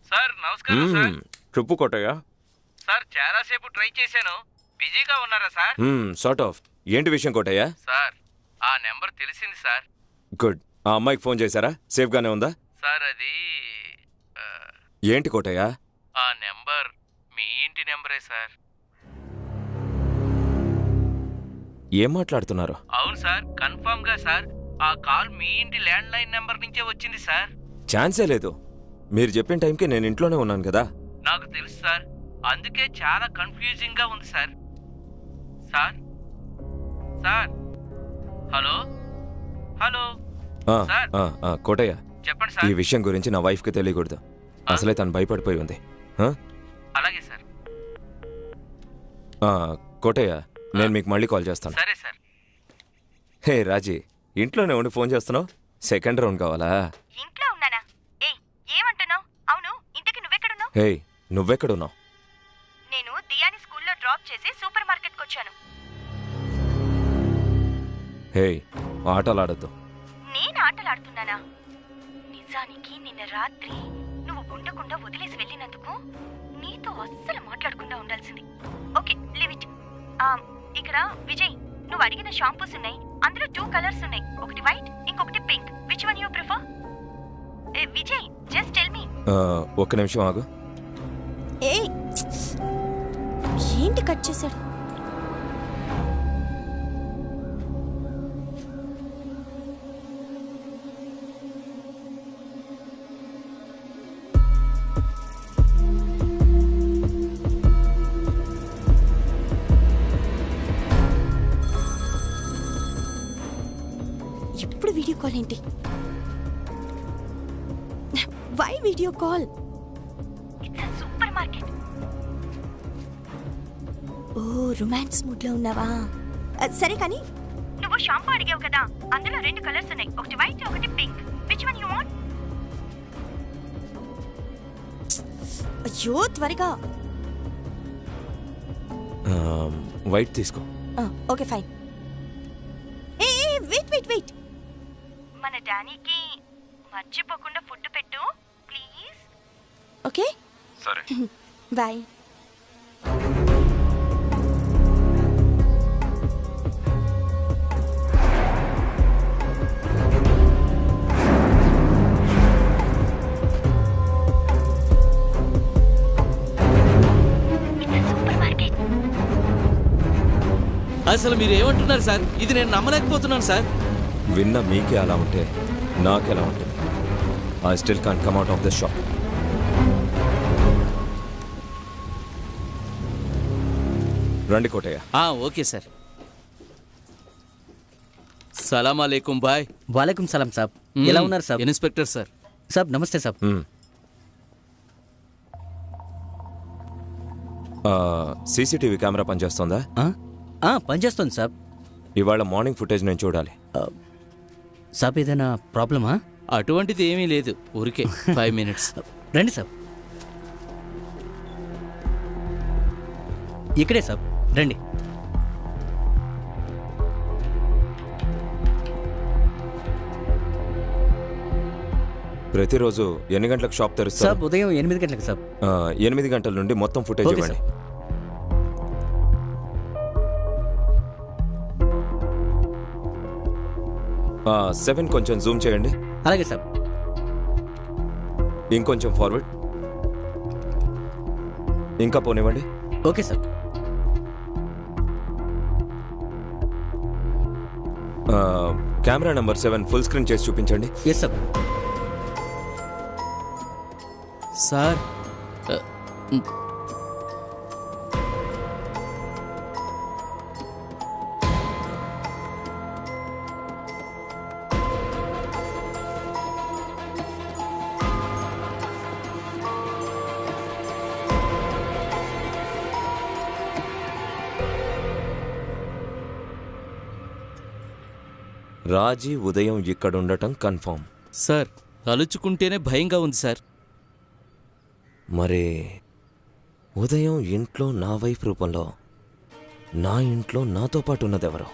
సార్ నమస్కారం సార్. చెప్పు కోటయ్య. సార్ చాలాసేపు ట్రై చేశాను, బిజీగా ఉన్నారా సార్? Sort of. ఏంటి విషయం కోటయ్య? సార్ ఆ నెంబర్ తెలిసింది సార్. గుడ్. ఆ అమ్మాయికి ఫోన్ చేశారా? సేఫ్గానే ఉందా? సార్ అది ఏంటి కోటయ్య? ఆ నెంబర్ మీ ఇంటి నెంబరే సార్. ఏం మాట్లాడుతున్నారు? అవును సార్, కన్ఫర్మ్ గా సార్. ఆ కాల్ మీ ఇంటి ల్యాండ్ లైన్ నెంబర్ నుంచే వచ్చింది సార్. ఛాన్సే లేదు. మీరు చెప్పిన టైంకి నేను ఇంట్లోనే ఉన్నాను కదా. నాకు తెలుసు సార్, అందుకే చాలా కన్ఫ్యూజింగ్ గా ఉంది sir. Sir sir hello hello sir. Kotaiah, చెప్పండి ఈ సార్. విషయం గురించి నా వైఫ్కి తెలియకూడదు. అసలే తను భయపడిపోయి ఉంది. అలాగే సార్. కోటయ్య, నేను మీకు మళ్ళీ కాల్ చేస్తాను. సరే సార్. హే రాజీ, ఇంట్లోనే ఉండి ఫోన్ చేస్తున్నావు? సెకండ్ రౌండ్ కావాలా? ఇంట్లో ఉన్నానా? ఏయ్ ఏమంటున్నావు? అవును, ఇంతకి నువ్వెక్కడున్నావు? హే, నువ్వెక్కడున్నావు? నేను దియాని స్కూల్లో డ్రాప్ చేసి సూపర్ మార్కెట్కి వచ్చాను. హే, ఆటలాడద్దు. నేను ఆటలాడుతున్నానా? నిజానికి నిన్న రాత్రి నువ్వు ఉండకుండా వదిలేసి వెళ్ళినందుకు నీతో అస్సలు మాట్లాడకుండా ఉండాల్సింది. Okay, leave it. ఇక్కడ విజయ్, నువ్వు అడిగిన షాంపూస్ ఉన్నాయి. అందులో 2 కలర్స్ ఉన్నాయి. ఒకటి వైట్, ఇంకొకటి pink. Which one you prefer? Vijay, just tell me. ఒక్క నిమిషం ఆగు. ఏంటి కట్ చేశాడు? ఇప్పుడు వీడియో కాల్ ఏంటి? Why video call? It's supermarket. ఓ, రొమాన్స్ మూడ్ లో ఉన్నావా? సరే కానీ నువ్వు షాంపూ అడిగావు కదా, అందులో 2 కలర్స్ ఉన్నాయి. ఒకటి వైట్, ఒకటి pink. Which one you want? అయ్యో, త్వరగా. వైట్ తీసుకో. Okay fine. ఏ వెయిట్ వెయిట్ వెయిట్. మన డానీకి మర్చిపోకుండా ఫుడ్ పెట్టు ప్లీజ్. ఓకే సరే. బాయ్. అసలు మీరు ఏమంటున్నారు సార్? ఇది నేను నమ్మలేకపోతున్నాను సార్. విన్న మీకే అలా ఉంటే నాకెలా ఉంటుంది? I still can't come out of this shop. రండి కోటయ్య. Okay sir. సలాం అలైకుం బాయ్. వాలేకుం సలాం సాబ్. ఎలా ఉన్నారు సాబ్? Inspector sir. సాబ్ నమస్తే సాబ్. సీసీటీవీ కెమెరా పనిచేస్తుందా? పనిచేస్తుంది సాబ్. ఇవాళ మార్నింగ్ ఫుటేజ్ నేను చూడాలి. సాబ్ ఏదైనా ప్రాబ్లమా? అటువంటిది ఏమీ లేదు, ఊరికే 5 minutes. రండి సాబ్. ఇక్కడే సాబ్, రండి. ప్రతిరోజు ఎన్ని గంటలకు షాప్ తెరుస్తారు? సాబ్ ఉదయం 8 గంటలకు సాబ్. 8 గంటల నుండి మొత్తం ఫుటేజ్ ఇవ్వండి. సెవెన్ కొంచెం జూమ్ చేయండి. అలాగే సాబ్. ఇంకొంచెం ఫార్వర్డ్. ఇంకా పోనివ్వండి. ఓకే సాబ్. కెమెరా నెంబర్ 7 ఫుల్ స్క్రీన్ చేసి చూపించండి. ఎస్ సాబ్. సార్ రాజీ ఉదయం ఇక్కడుండటం కన్ఫర్మ్. సార్ తలుచుకుంటేనే భయంగా ఉంది సార్. మరి ఉదయం ఇంట్లో నా వైఫ్ రూపంలో నా ఇంట్లో నాతో పాటు ఉన్నదెవరు?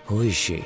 Who is she?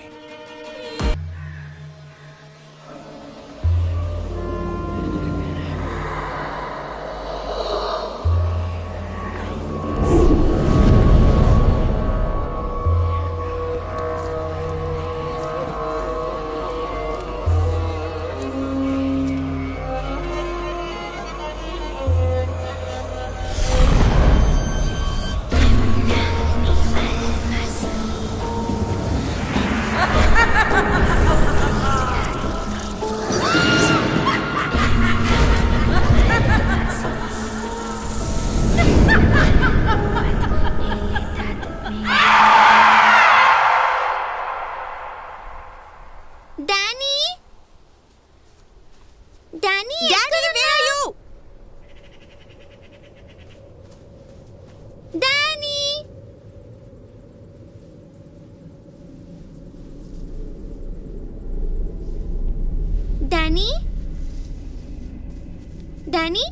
Danny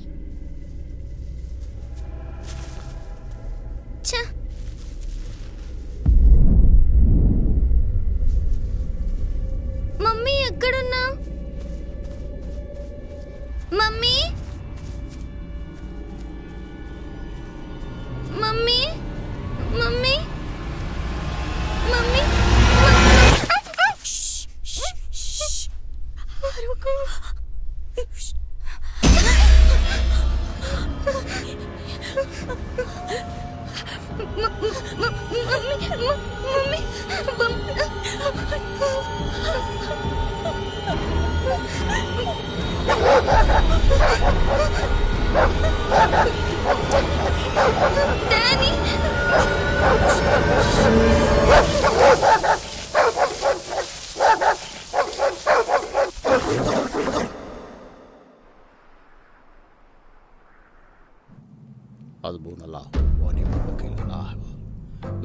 mummy ఎక్కడున్నా? Mummy mummy mummy mummy Danny హస్బునల్లాహు వ ని'మల్ వకీల్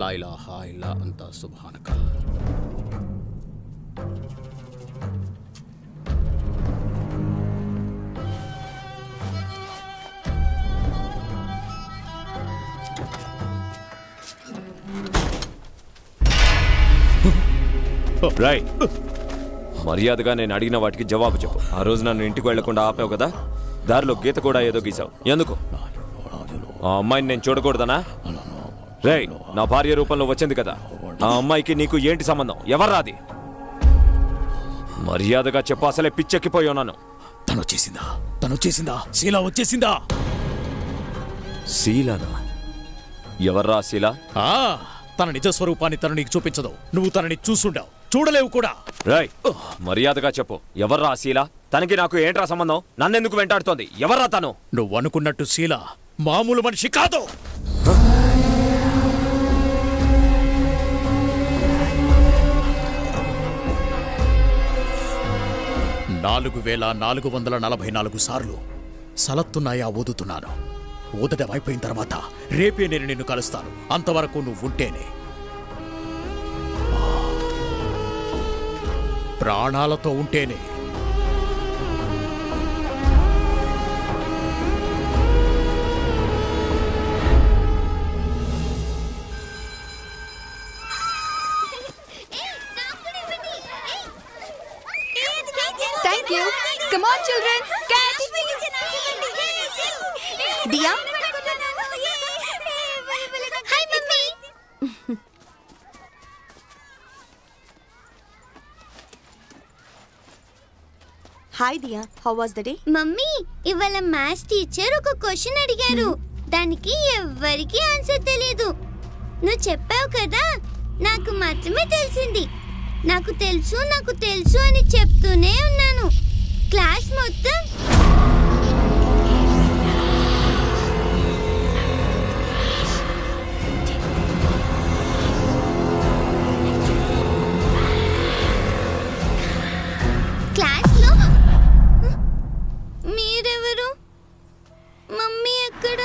లా ఇలాహా ఇల్లా అంత సుబ్హానక. రైట్. మర్యాదగా నేను అడిగిన వాటికి జవాబు చెప్పు. ఆ రోజు నన్ను ఇంటికి వెళ్లకుండా ఆపావు కదా, దారిలో గీత కూడా ఏదో గీసావు. ఎందుకు? ఆ అమ్మాయిని నేను చూడకూడదనా? రేయ్, నా భార్య రూపంలో వచ్చింది కదా, ఆ అమ్మాయికి నీకు ఏంటి సంబంధం? ఎవర్రాది? మర్యాదగా చెప్పు. అసలే పిచ్చెక్కిపోయాను. తను చేసిందా? శీలా వచ్చేసిందా? శీలానా? ఎవర్రా శీలా? తన నిజ స్వరూపాన్ని తను నీకు చూపించదు. నువ్వు తనని చూసుండావు, చూడలేవు కూడా. రాయ్, మర్యాదగా చెప్పు. ఎవర్రా శీల? తనకి నాకు ఏంట్రా సంబంధం? నన్నెందుకు వెంటాడుతోంది? ఎవర్రా తను? నువ్వు అనుకున్నట్టు శీల మామూలు మనిషి కాదు. 4444 సార్లు సలత్తున్నాయా ఊదుతున్నాను. ఊదడం అయిపోయిన తర్వాత రేపే నేను నిన్ను కలుస్తాను. అంతవరకు నువ్వు ఉంటేనే, ప్రాణాలతో ఉంటేనే. Thank you. Come on, children. Catch. Diya. Hi, mummy. Hi Diya, how was the day? Mummy, ఇవాళ మ్యాథ్స్ టీచర్ ఒక క్వశ్చన్ అడిగారు. దానికి ఎవ్వరికీ ఆన్సర్ తెలియదు. నువ్వు చెప్పావు కదా, నాకు మాత్రమే తెలిసింది. నాకు తెలుసు అని చెప్తూనే ఉన్నాను. క్లాస్ మొత్తం క్లాస్లో మీరెవరు? మమ్మీ ఎక్కడ?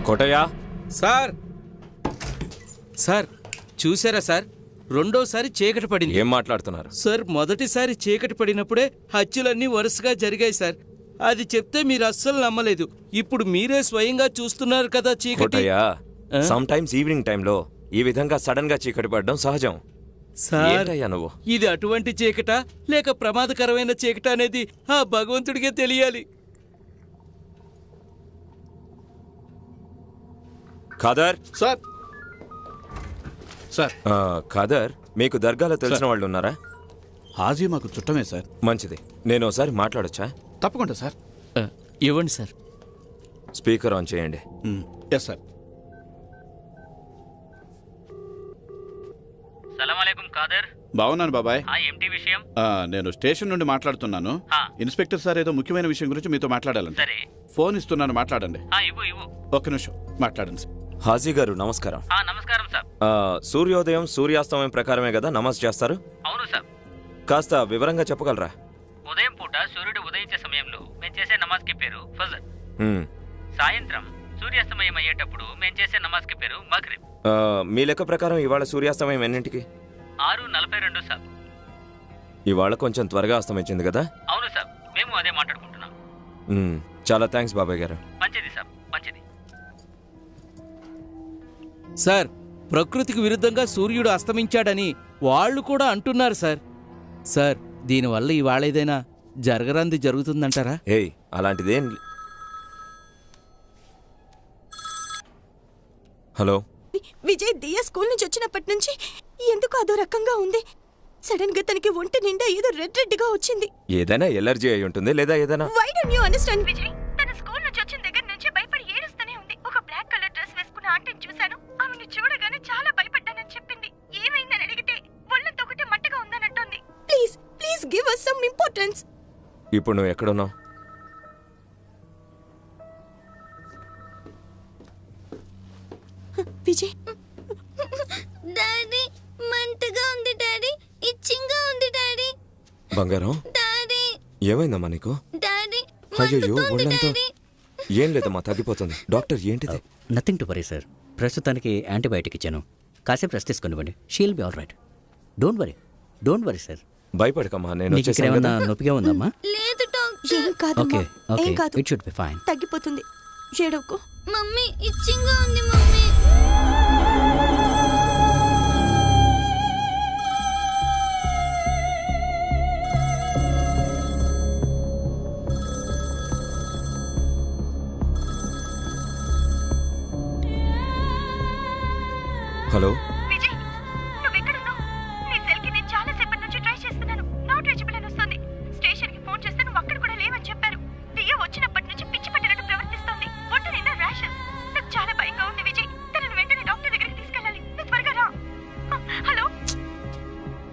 కోటయ్య సార్, సార్ చూసారా సార్, రెండోసారి చీకటి పడింది. ఏం మాట్లాడుతున్నారు సార్? మొదటిసారి చీకటి పడినప్పుడే హత్యలన్నీ వరుసగా జరిగాయి సార్. అది చెప్తే మీరు అస్సలు నమ్మలేదు. ఇప్పుడు మీరే స్వయంగా చూస్తున్నారు కదా చీకటి. కోటయ్య, సమ్ టైమ్స్ ఈవినింగ్ టైంలో ఈ విధంగా సడన్ గా చీకటి పడడం సహజం. సార్, నువ్వు ఇది అటువంటి చీకట లేక ప్రమాదకరమైన చీకట అనేది ఆ భగవంతుడికే తెలియాలి. ఖాదర్ సార్. సార్ ఖాదర్, మీకు దర్గాలో తెలిసిన వాళ్ళు ఉన్నారా? హాజీ మాకు చుట్టమే సార్. మంచిది, నేను ఒకసారి మాట్లాడొచ్చా? తప్పకుండా సార్. ఇవ్వండి సార్. స్పీకర్ ఆన్ చేయండి. Yes sir. సలామలేకుం ఖాదర్. బాగున్నాను బాబాయ్. ఏంటి విషయం? నేను స్టేషన్ నుండి మాట్లాడుతున్నాను. ఇన్స్పెక్టర్ సార్ ఏదో ముఖ్యమైన విషయం గురించి మీతో మాట్లాడాలంటే. సరే, ఫోన్ ఇస్తున్నాను, మాట్లాడండి. ఇవ్వు. ఒక్క నిమిషం మాట్లాడండి సార్. హాజీ గారు నమస్కారం. నమస్కారం సార్. సూర్యోదయం సూర్యాస్తమయం ప్రకారమే కదా నమాజ్ చేస్తారు? అవును సార్. కాస్త వివరంగా చెప్పగలరా? ఉదయం పూట సూర్యుడు ఉదయించే సమయంలో మేము చేసే నమాజ్ కి పేరు ఫజర్. సాయంత్రం సూర్యాస్తమయం అయ్యేటప్పుడు మేము చేసే నమాజ్ కి పేరు మగ్రిబ్. మీ లెక్క ప్రకారం ఇవాళ సూర్యాస్తమయం ఎన్నింటికి? 6:42 సార్. ఇవాళ కొంచెం త్వరగా అస్తమించింది కదా? అవును సార్, మేము అదే మాట్లాడుకుంటున్నాం. చాలా థ్యాంక్స్ బాబాయ్ గారు. మంచిది సార్, మంచిది. సార్, ప్రకృతికి విరుద్ధంగా సూర్యుడు అస్తమించాడని వాళ్ళు కూడా అంటున్నారు సార్. సార్, దీనివల్ల ఇవాళ ఏదైనా జరగరాంది జరుగుతుందంటారా? ఏయ్, అలాంటిదేం. హలో విజయ్, దియా స్కూల్ నుంచి వచ్చినప్పటి నుంచి ఎందుకు అదో రకంగా ఉంది. సడన్ గా తనకి ఒంటి నిండా ఏదో రెడ్ గా వచ్చింది. ఏదైనా ఎలర్జీ అయి ఉంటుంది, లేదా ఏదైనా. Why don't you understand Vijay? తన స్కూల్ నుంచి వచ్చిన దగ్గర నుంచి భయపడి ఏడుస్తూనే ఉంది. ఒక బ్లాక్ కలర్ డ్రెస్ వేసుకున్న ఆంటీని చూశాను. ఆమెను చూడగానే చాలా భయపడ్డానని చెప్పింది. ఏమైందని అడిగితే ఒళ్ళంతా ఒకటి మంటగా ఉందనంటోంది. Please please give us some importance. ఇప్పుడు నువ్వు ఎక్కడున్నావు? విజయ్, డాడీ, మంటగా ఉంది డాడీ, ఇచ్చింగా ఉంది డాడీ. బంగారం, డాడీ, ఏమైందమ్మా నీకు? డాడీ, అయ్యో, ఒళ్ళంతా. ఏం లేదమ్మా, తగ్గిపోతుంది. డాక్టర్ ఏంటిది? Nothing to worry sir. ప్రస్తుతానికి యాంటీబయాటిక్ ఇచ్చాను, కాసేపు రెస్ట్ తీసుకునివ్వండి. She'll be all right. Don't worry sir. భయపడకమ్మా, నేను ఏమన్నా నొప్పిగా ఉందమ్మా? లేదు డాక్టర్. ఏం కాదు, ఓకే ఓకే, ఏం కాదు, ఇట్ షుడ్ బి ఫైన్. తగ్గిపోతుంది. ఏడవకు. మమ్మీ, ఇచ్చింగా ఉంది మమ్మీ.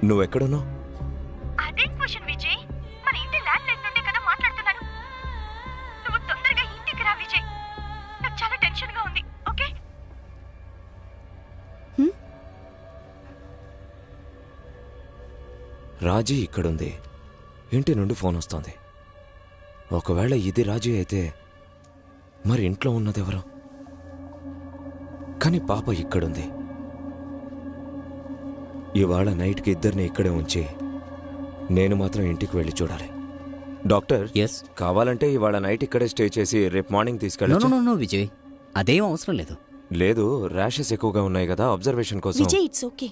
నువ్వెక్కడున్నావు? అదే క్వశ్చన్ విజయ్. మన ఇంటి ల్యాండ్ లైన్ నుండి కదా మాట్లాడుతున్నాను. నువ్వు తొందరగా ఇంటికి రా విజయ్. నాకు చాలా టెన్షన్ గా ఉంది. ఓకే? రాజీ ఇక్కడుంది. ఇంటి నుండి ఫోన్ వస్తోంది. ఒకవేళ ఇది రాజీ అయితే మరి ఇంట్లో ఉన్నదెవరో? కానీ పాప ఇక్కడుంది. ఇవాళ నైట్కి ఇద్దరిని ఇక్కడే ఉంచి నేను మాత్రం ఇంటికి వెళ్ళి చూడాలి. డాక్టర్, ఎస్, కావాలంటే ఇవాళ నైట్ ఇక్కడే స్టే చేసి రేపు మార్నింగ్ తీసుకెళ్ళచ్చు. నో విజయ్, అదేం అవసరం లేదు. లేదు, ర్యాషెస్ ఎక్కువగా ఉన్నాయి కదా, అబ్జర్వేషన్ కోసం. విజయ్ ఇట్స్ ఓకే,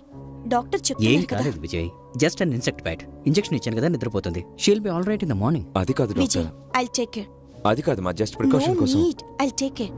డాక్టర్ ఏం చెప్తున్నారు కదా. కాలేదు Vijay, just an insect bite. Injection ఇచ్చాను కదా, నిద్రపోతుంది. She'll be all right in the morning. అది కాదు Vijay, doctor, I'll take care. అది కాదు మా జస్ట్ ప్రికాషన్ నో కోసం. Need, I'll take care.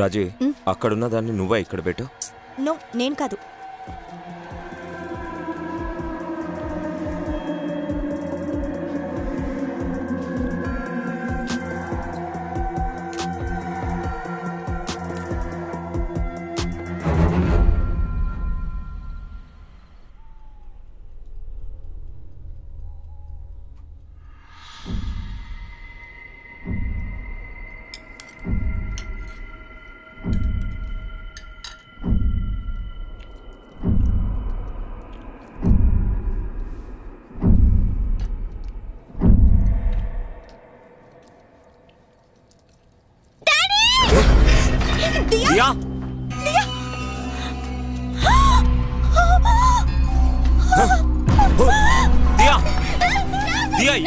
Raji, అక్కడున్న దాన్ని నువ్వా ఇక్కడ పెట్టు? నో, నేను కాదు.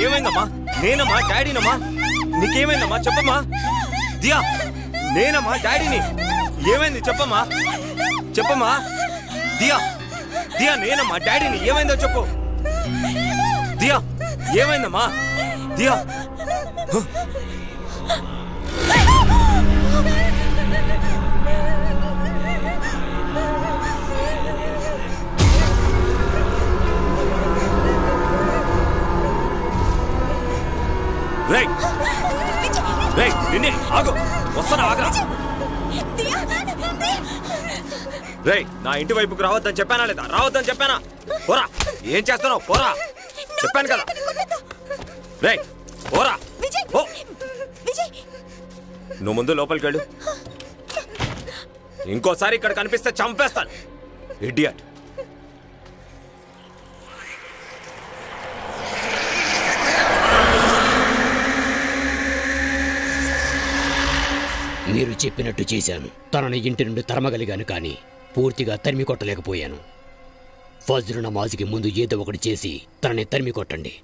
ఏమైందమ్మా? నేనమ్మా డాడీనమ్మా. నీకేమైందమ్మా చెప్పమ్మా. దియా నేనమ్మా డాడీని. ఏమైంది చెప్పమ్మా. చెప్పమ్మా. దియా దియా నేనమ్మా డాడీని. ఏమైందో చెప్పు. దియా ఏమైందమ్మా. దియా నిన్నే ఆగు. వస్తానా ఆగరా. రేయ్ నా ఇంటి వైపుకు రావద్దని చెప్పానా లేదా? రావద్దని చెప్పానా? పోరా. ఏం చేస్తున్నావు? పోరా. చెప్పాను కదా. రేయ్ పోరా. నువ్వు ముందు లోపలికి వెళ్ళు. ఇంకోసారి ఇక్కడ కనిపిస్తే చంపేస్తాను. ఇడియట్. మీరు చెప్పినట్టు చేశాను. తనని ఇంటి నుండి తరమగలిగాను, కానీ పూర్తిగా తరిమి కొట్టలేకపోయాను. ఫజ్ర్ నమాజ్కి ముందు ఏదో ఒకటి చేసి తనని తరిమి కొట్టండి.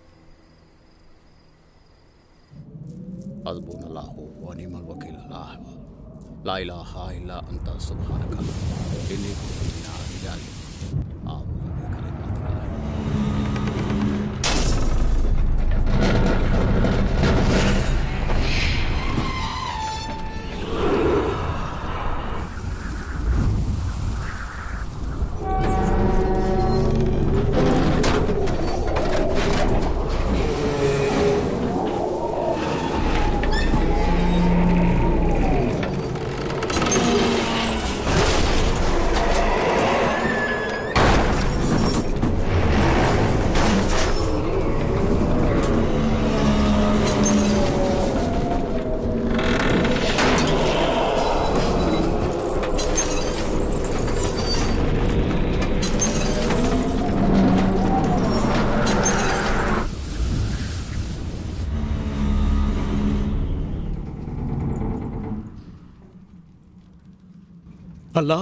అల్లా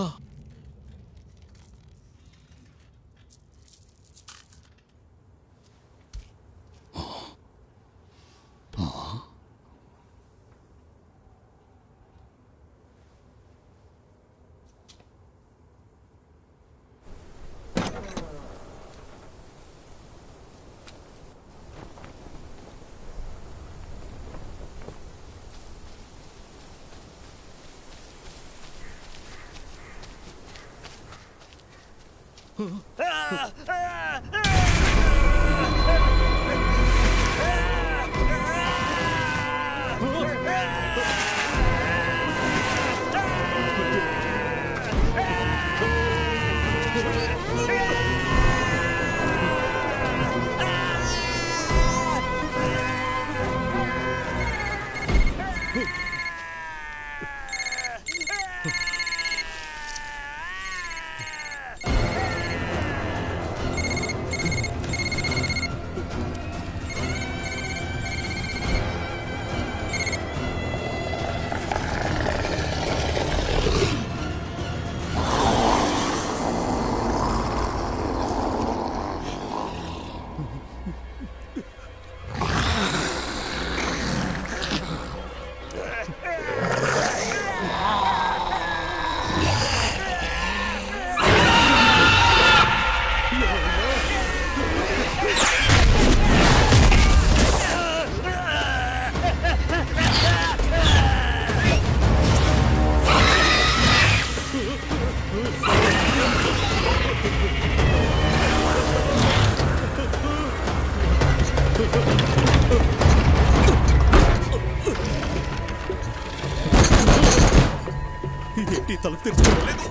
ఇదేంటి తలుపు తెరుచుకోలేదు?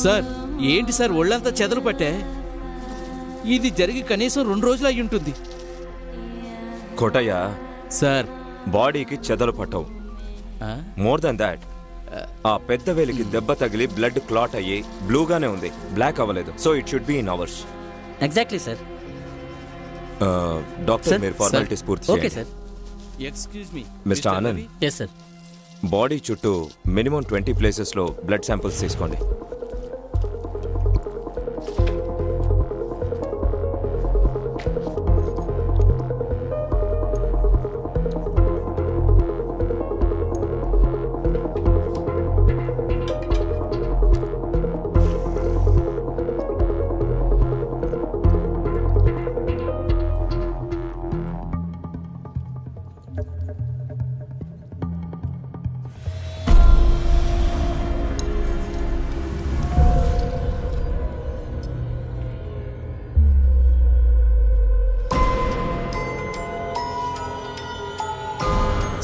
సార్ ఏంటి సార్ ఒళ్ళంతా చెదలు పట్టే? ఇది జరిగి కనీసం 2 రోజులు అయి ఉంటుంది. కోటయ్య సార్ బాడీకి చెదలు పట్టవు. మోర్ దెన్ దాట్, ఆ పెద్ద వేలికి దెబ్బ తగిలి బ్లడ్ క్లాట్ అయ్యి బ్లూగానే ఉంది, బ్లాక్ అవ్వలేదు. So it should be in hours. Exactly sir. Doctor మీరు ఫార్మాలిటీస్ పూర్తి ఓకే చేయండి. Sir. Excuse me mister Anand. Yes sir. Body చుట్టూ మినిమం 20 ప్లేసెస్లో బ్లడ్ శాంపిల్స్ తీసుకోండి.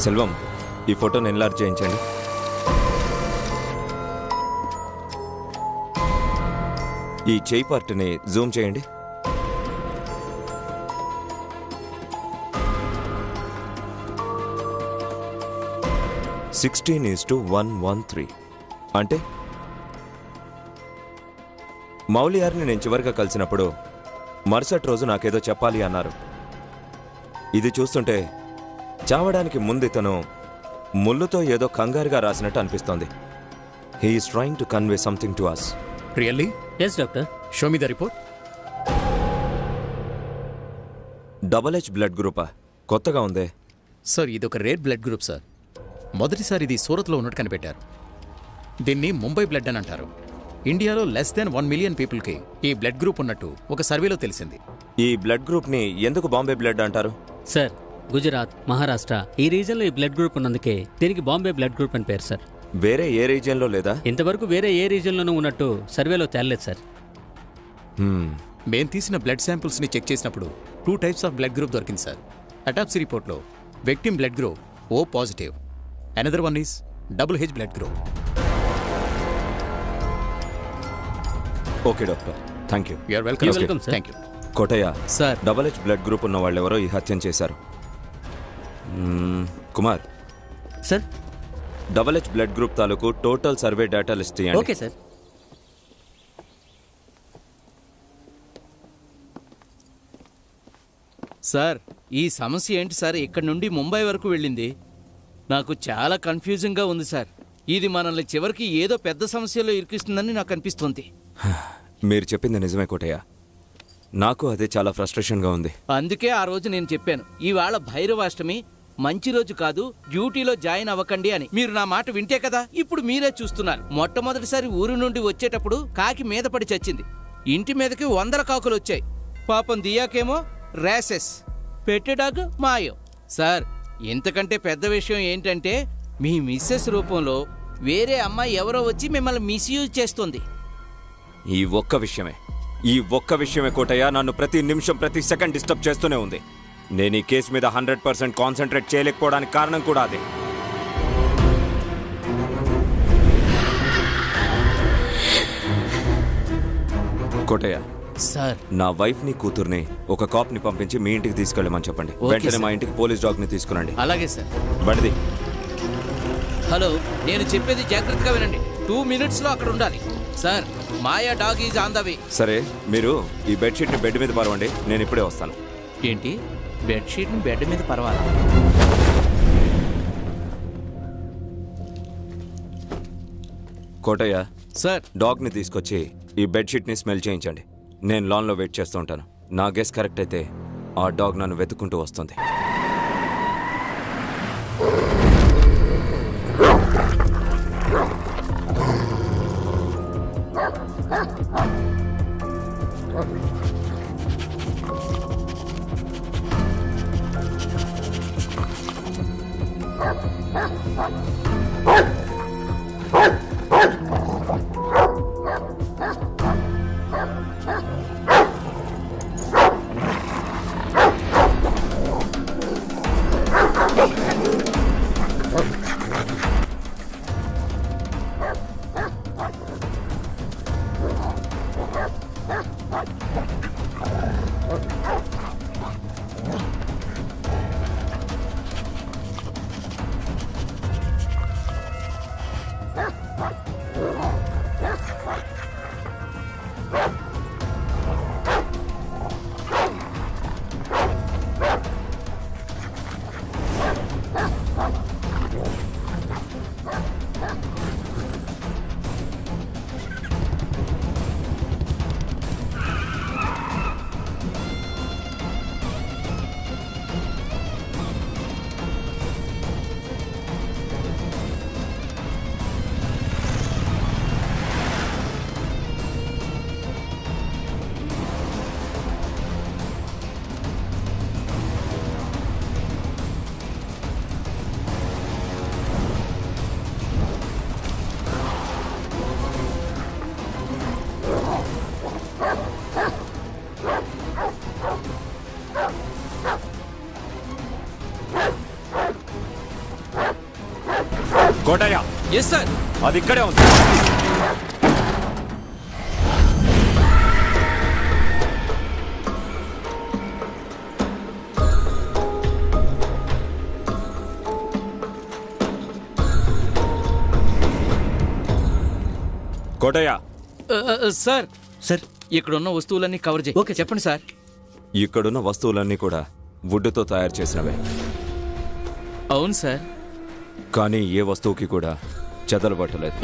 సెల్వం, ఈ ఫోటోని ఎన్లార్జ్ చేయించండి. ఈ చేయి పార్ట్ని జూమ్ చేయండి. (16:113) అంటే మౌలియార్ని నేను చివరిగా కలిసినప్పుడు మరుసటి రోజు నాకేదో చెప్పాలి అన్నారు. ఇది చూస్తుంటే చావడానికి ముందు ఇతను ముళ్ళుతో ఏదో కంగారుగా రాసినట్టు అనిపిస్తోంది. He is trying to convey something to us. Really? Yes doctor. Show me the report. Double H blood గ్రూపా? కొత్తగా ఉందే సార్. ఇది ఒక రేర్ బ్లడ్ గ్రూప్ సార్. మొదటిసారి ఇది సూరత్లో ఉన్నట్టు కనిపెట్టారు. దీన్ని ముంబై బ్లడ్ అని అంటారు. ఇండియాలో లెస్ దెన్ 1 మిలియన్ పీపుల్కి ఈ బ్లడ్ గ్రూప్ ఉన్నట్టు ఒక సర్వేలో తెలిసింది. ఈ బ్లడ్ గ్రూప్ని ఎందుకు బాంబే బ్లడ్ అంటారు? సార్, గుజరాత్, మహారాష్ట్ర ఈ రీజన్లో ఈ బ్లడ్ గ్రూప్ ఉన్నందుకే దీనికి బాంబే బ్లడ్ గ్రూప్ అని పేరు సార్. వేరే ఏ రీజియన్లో లేదా? ఇంతవరకు వేరే ఏ రీజన్లోనూ ఉన్నట్టు సర్వేలో తేలలేదు సార్. మేం తీసిన బ్లడ్ శాంపుల్స్ని చెక్ చేసినప్పుడు 2 టైప్స్ ఆఫ్ బ్లడ్ గ్రూప్ దొరికింది సార్. అటాప్సీ రిపోర్ట్లో victim blood group O positive, another one is double H blood group. Okay doctor, thank you. You're welcome. Thank you. Kotaiah sir, double H blood group ఉన్న వాళ్ళెవరో ఈ హత్యను చేశారు. Kumar sir, double H blood group తాలూకు టోటల్ సర్వే డేటా లిస్ట్ చేయండి. Okay sir. సార్, ఈ సమస్య ఏంటి సార్? ఇక్కడ నుండి ముంబై వరకు వెళ్ళింది. నాకు చాలా కన్ఫ్యూజింగ్గా ఉంది సార్. ఇది మనల్ని చివరికి ఏదో పెద్ద సమస్యలో ఇరికిస్తుందని నాకు అనిపిస్తుంది. మీరు చెప్పింది నిజమే కోటయ్య, నాకు అదే చాలా ఫ్రస్ట్రేషన్గా ఉంది. అందుకే ఆ రోజు నేను చెప్పాను, ఇవాళ భైరవాష్టమి, మంచి రోజు కాదు, డ్యూటీలో జాయిన్ అవ్వకండి అని. మీరు నా మాట వింటే కదా ఇప్పుడు మీరే చూస్తున్నారు. మొట్టమొదటిసారి ఊరి నుండి వచ్చేటప్పుడు కాకి మీద పడి చచ్చింది. ఇంటి మీదకి 100 కాకులు వచ్చాయి. పాపం దియాకేమో ర్యాసెస్, పెట్టెడాగ్ మాయం. సార్, ఇంతకంటే పెద్ద విషయం ఏంటంటే మీ మిస్సెస్ రూపంలో వేరే అమ్మాయి ఎవరో వచ్చి మిమ్మల్ని మిస్యూజ్ చేస్తుంది. ఈ ఒక్క విషయమే కోటయ్య నన్ను ప్రతి నిమిషం ప్రతి సెకండ్ డిస్టర్బ్ చేస్తూనే ఉంది. నేను ఈ కేసు మీద 100% కాన్సన్ట్రేట్ చేయలేకపోవడానికి కారణం కూడా అదే. కోటయ్య సార్, నా వైఫ్ ని కూతుర్ని ఒక కాప్ ని పంపించి మీ ఇంటికి తీసుకెళ్ళమని చెప్పండి. వెంటనే మా ఇంటికి పోలీస్ డాగ్ ని తీసుకురండి. అలాగే సార్. బడిది. హలో, నేను చెప్పేది జాగ్రత్తగా వినండి. 2 minutes లో అక్కడ ఉండాలి. Sir, Maya dog is on the way. సరే, మీరు ఈ బెడ్షీట్ ని బెడ్ మీద పరవండి, నేను ఇప్పుడే వస్తాను. ఏంటి, బెడ్షీట్ని బెడ్ మీద పర్వాలా? కోటయ్య సార్, డాగ్ని తీసుకొచ్చి ఈ బెడ్షీట్ని స్మెల్ చేయించండి. నేను లాన్లో వెయిట్ చేస్తూ ఉంటాను. నా గెస్ కరెక్ట్ అయితే ఆ డాగ్ నన్ను వెతుక్కుంటూ వస్తుంది. Kotaiah yes sir. అది ఇక్కడే ఉంది. కోటయ్య సార్ సార్ ఇక్కడున్న వస్తువులన్నీ కవర్ చేయి. ఓకే చెప్పండి సార్. ఇక్కడున్న వస్తువులన్నీ కూడా వుడ్తో తయారు చేసినవే. అవును సార్. కానీ ఏ వస్తువుకి కూడా చెదలు పట్టలేదు.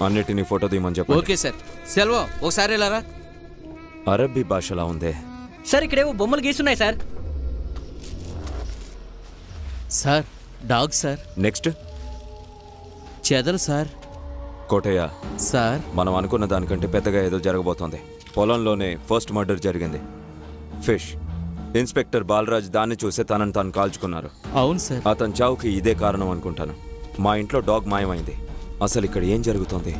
అన్నిటినీ ఫోటో తీయమని చెప్పండి. Okay sir. సెల్వం ఒకసారి వెళ్ళారా? అరబ్బీ భాషలా ఉందే సార్. ఇక్కడేవో బొమ్మలు గీస్తున్నాయి sir. Sir dog sir. Next చెదలు సార్. కోటయ్య సార్ మనం అనుకున్న దానికంటే పెద్దగా ఏదో జరగబోతోంది. పొలంలోనే ఫస్ట్ మర్డర్ జరిగింది. ఫిష్ ఇన్స్పెక్టర్ బాలరాజ్ దాన్ని చూసే తనని తాను కాల్చుకున్నారు. అవును సార్. అతని చావుకి ఇదే కారణం అనుకుంటాను. మా ఇంట్లో డాగ్ మాయమైంది. అసలు ఇక్కడ ఏం జరుగుతోంది?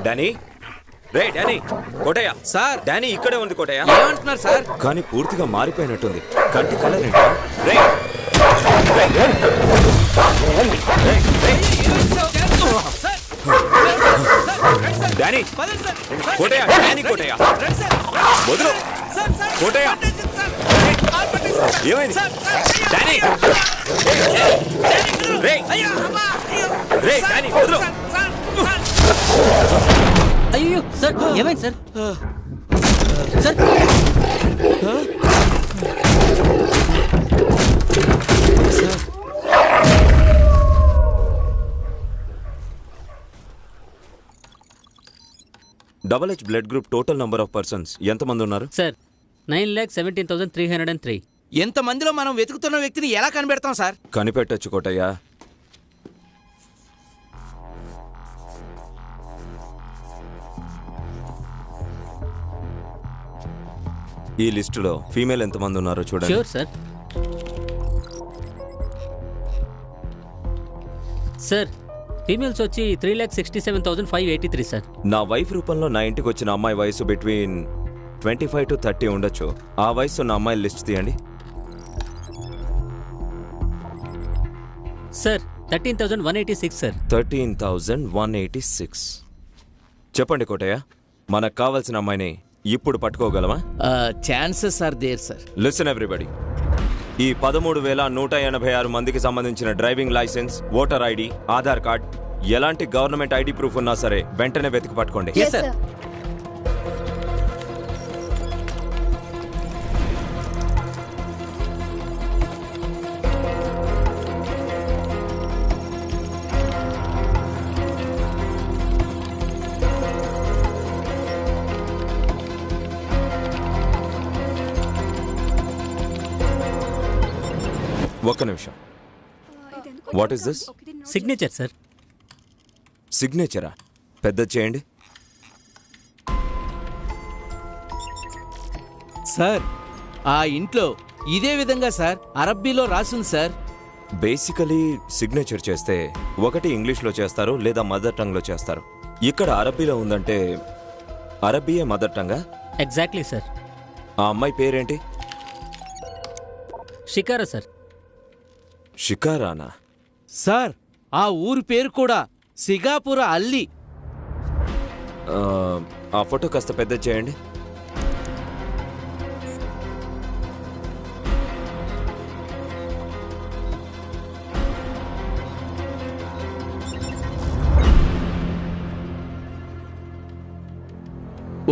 డానీ, రే డానీ, కోటయ్య సార్. డానీ ఇక్కడే ఉంది కోటయ్య. ఏమంటున్నారు సార్? కానీ పూర్తిగా మారిపోయినట్టుంది. కంటి కలర్ ఏంటా? రే డానీ, కోటయ్య, డానీ కోటయ్య, వదులు కోటయ్య. ఏమైంది డానీ? రే రే డానీ, వదులు. అయ్యో సార్, ఏమైంది sir? Sir double H blood group total number of persons ఎంతమంది ఉన్నారు? సార్ 9,17,303. ఎంతమందిలో మనం వెతుకుతున్న వ్యక్తిని ఎలా కనిపెడతాం సార్? కనిపెట్టొచ్చు కోటయ్య. ఈ లిస్టులో ఫీమేల్ ఎంతమంది ఉన్నారో చూడండి. Sure sir. సార్ ఫీమేల్స్ వచ్చి 3,67,583 సార్. నా వైఫ్ రూపంలో నా ఇంటికి వచ్చిన అమ్మాయి వయసు బిట్వీన్ 25 to 30 ఉండొచ్చు. ఆ వయసు ఉన్న అమ్మాయి లిస్ట్ తీయండి. Sir 13,186 sir. 13,186. చెప్పండి కోటయ్య, మనకు కావాల్సిన అమ్మాయిని ఇప్పుడు పట్టుకోగలమా? Chances are there sir. Listen everybody. ఈ 13,186 మందికి సంబంధించిన driving licence, voter ID, Aadhaar card, ఎలాంటి గవర్నమెంట్ ఐడి ప్రూఫ్ ఉన్నా సరే వెంటనే వెతికి పట్టుకోండి. ఒక్క నిమిషం. What is this? Signature sir. సిగ్నేచరా? పెద్ద చేయండి. సార్ ఆ ఇంట్లో ఇదే విధంగా సార్ అరబ్బీలో రాసింది సార్. బేసికలీ సిగ్నేచర్ చేస్తే ఒకటి ఇంగ్లీష్లో చేస్తారు లేదా మదర్ టంగ్లో చేస్తారు. ఇక్కడ అరబ్బీలో ఉందంటే అరబ్బీయే మదర్ టంగా? Exactly sir. ఆ అమ్మాయి పేరేంటి? షికారా సార్. షికారానా? సార్ ఆ ఊరి పేరు కూడా సిగాపుర అల్లి. ఆ ఫోటో కాస్త పెద్ద చేయండి.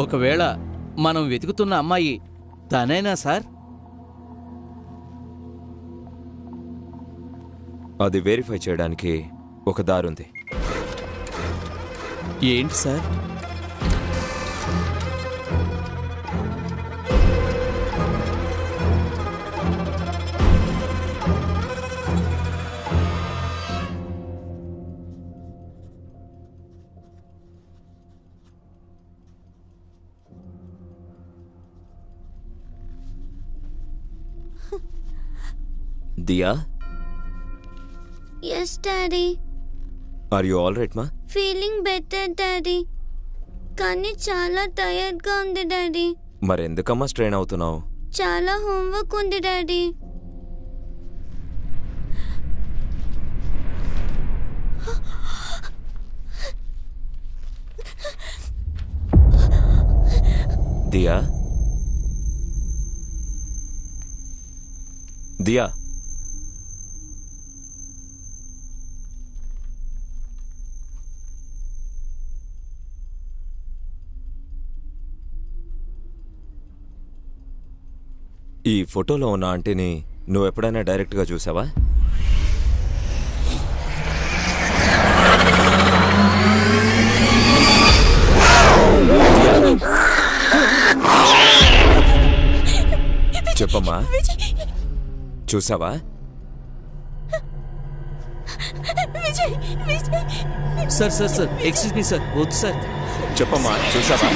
ఒకవేళ మనం వెతుకుతున్న అమ్మాయి తనేనా సార్? అది వెరిఫై చేయడానికి ఒక దారుంది. ఏంటి sir? Diya, yes daddy. Are you all right మా? ఫీలింగ్ బెటర్ డాడీ, కానీ చాలా టైర్డ్గా ఉంది డాడీ. మరెందుకమ్మా స్ట్రెయిన్ అవుతున్నావు? చాలా హోంవర్క్ ఉంది డాడీ. దియా, దియా, ఈ ఫోటోలో ఉన్న ఆంటీని నువ్వు ఎప్పుడైనా డైరెక్ట్గా చూసావా? చెప్పమ్మా, చూసావా? సార్ సార్ సార్ ఎక్స్క్యూజ్ మీ సార్, వద్దు సార్. చెప్పమ్మా, చూసావా?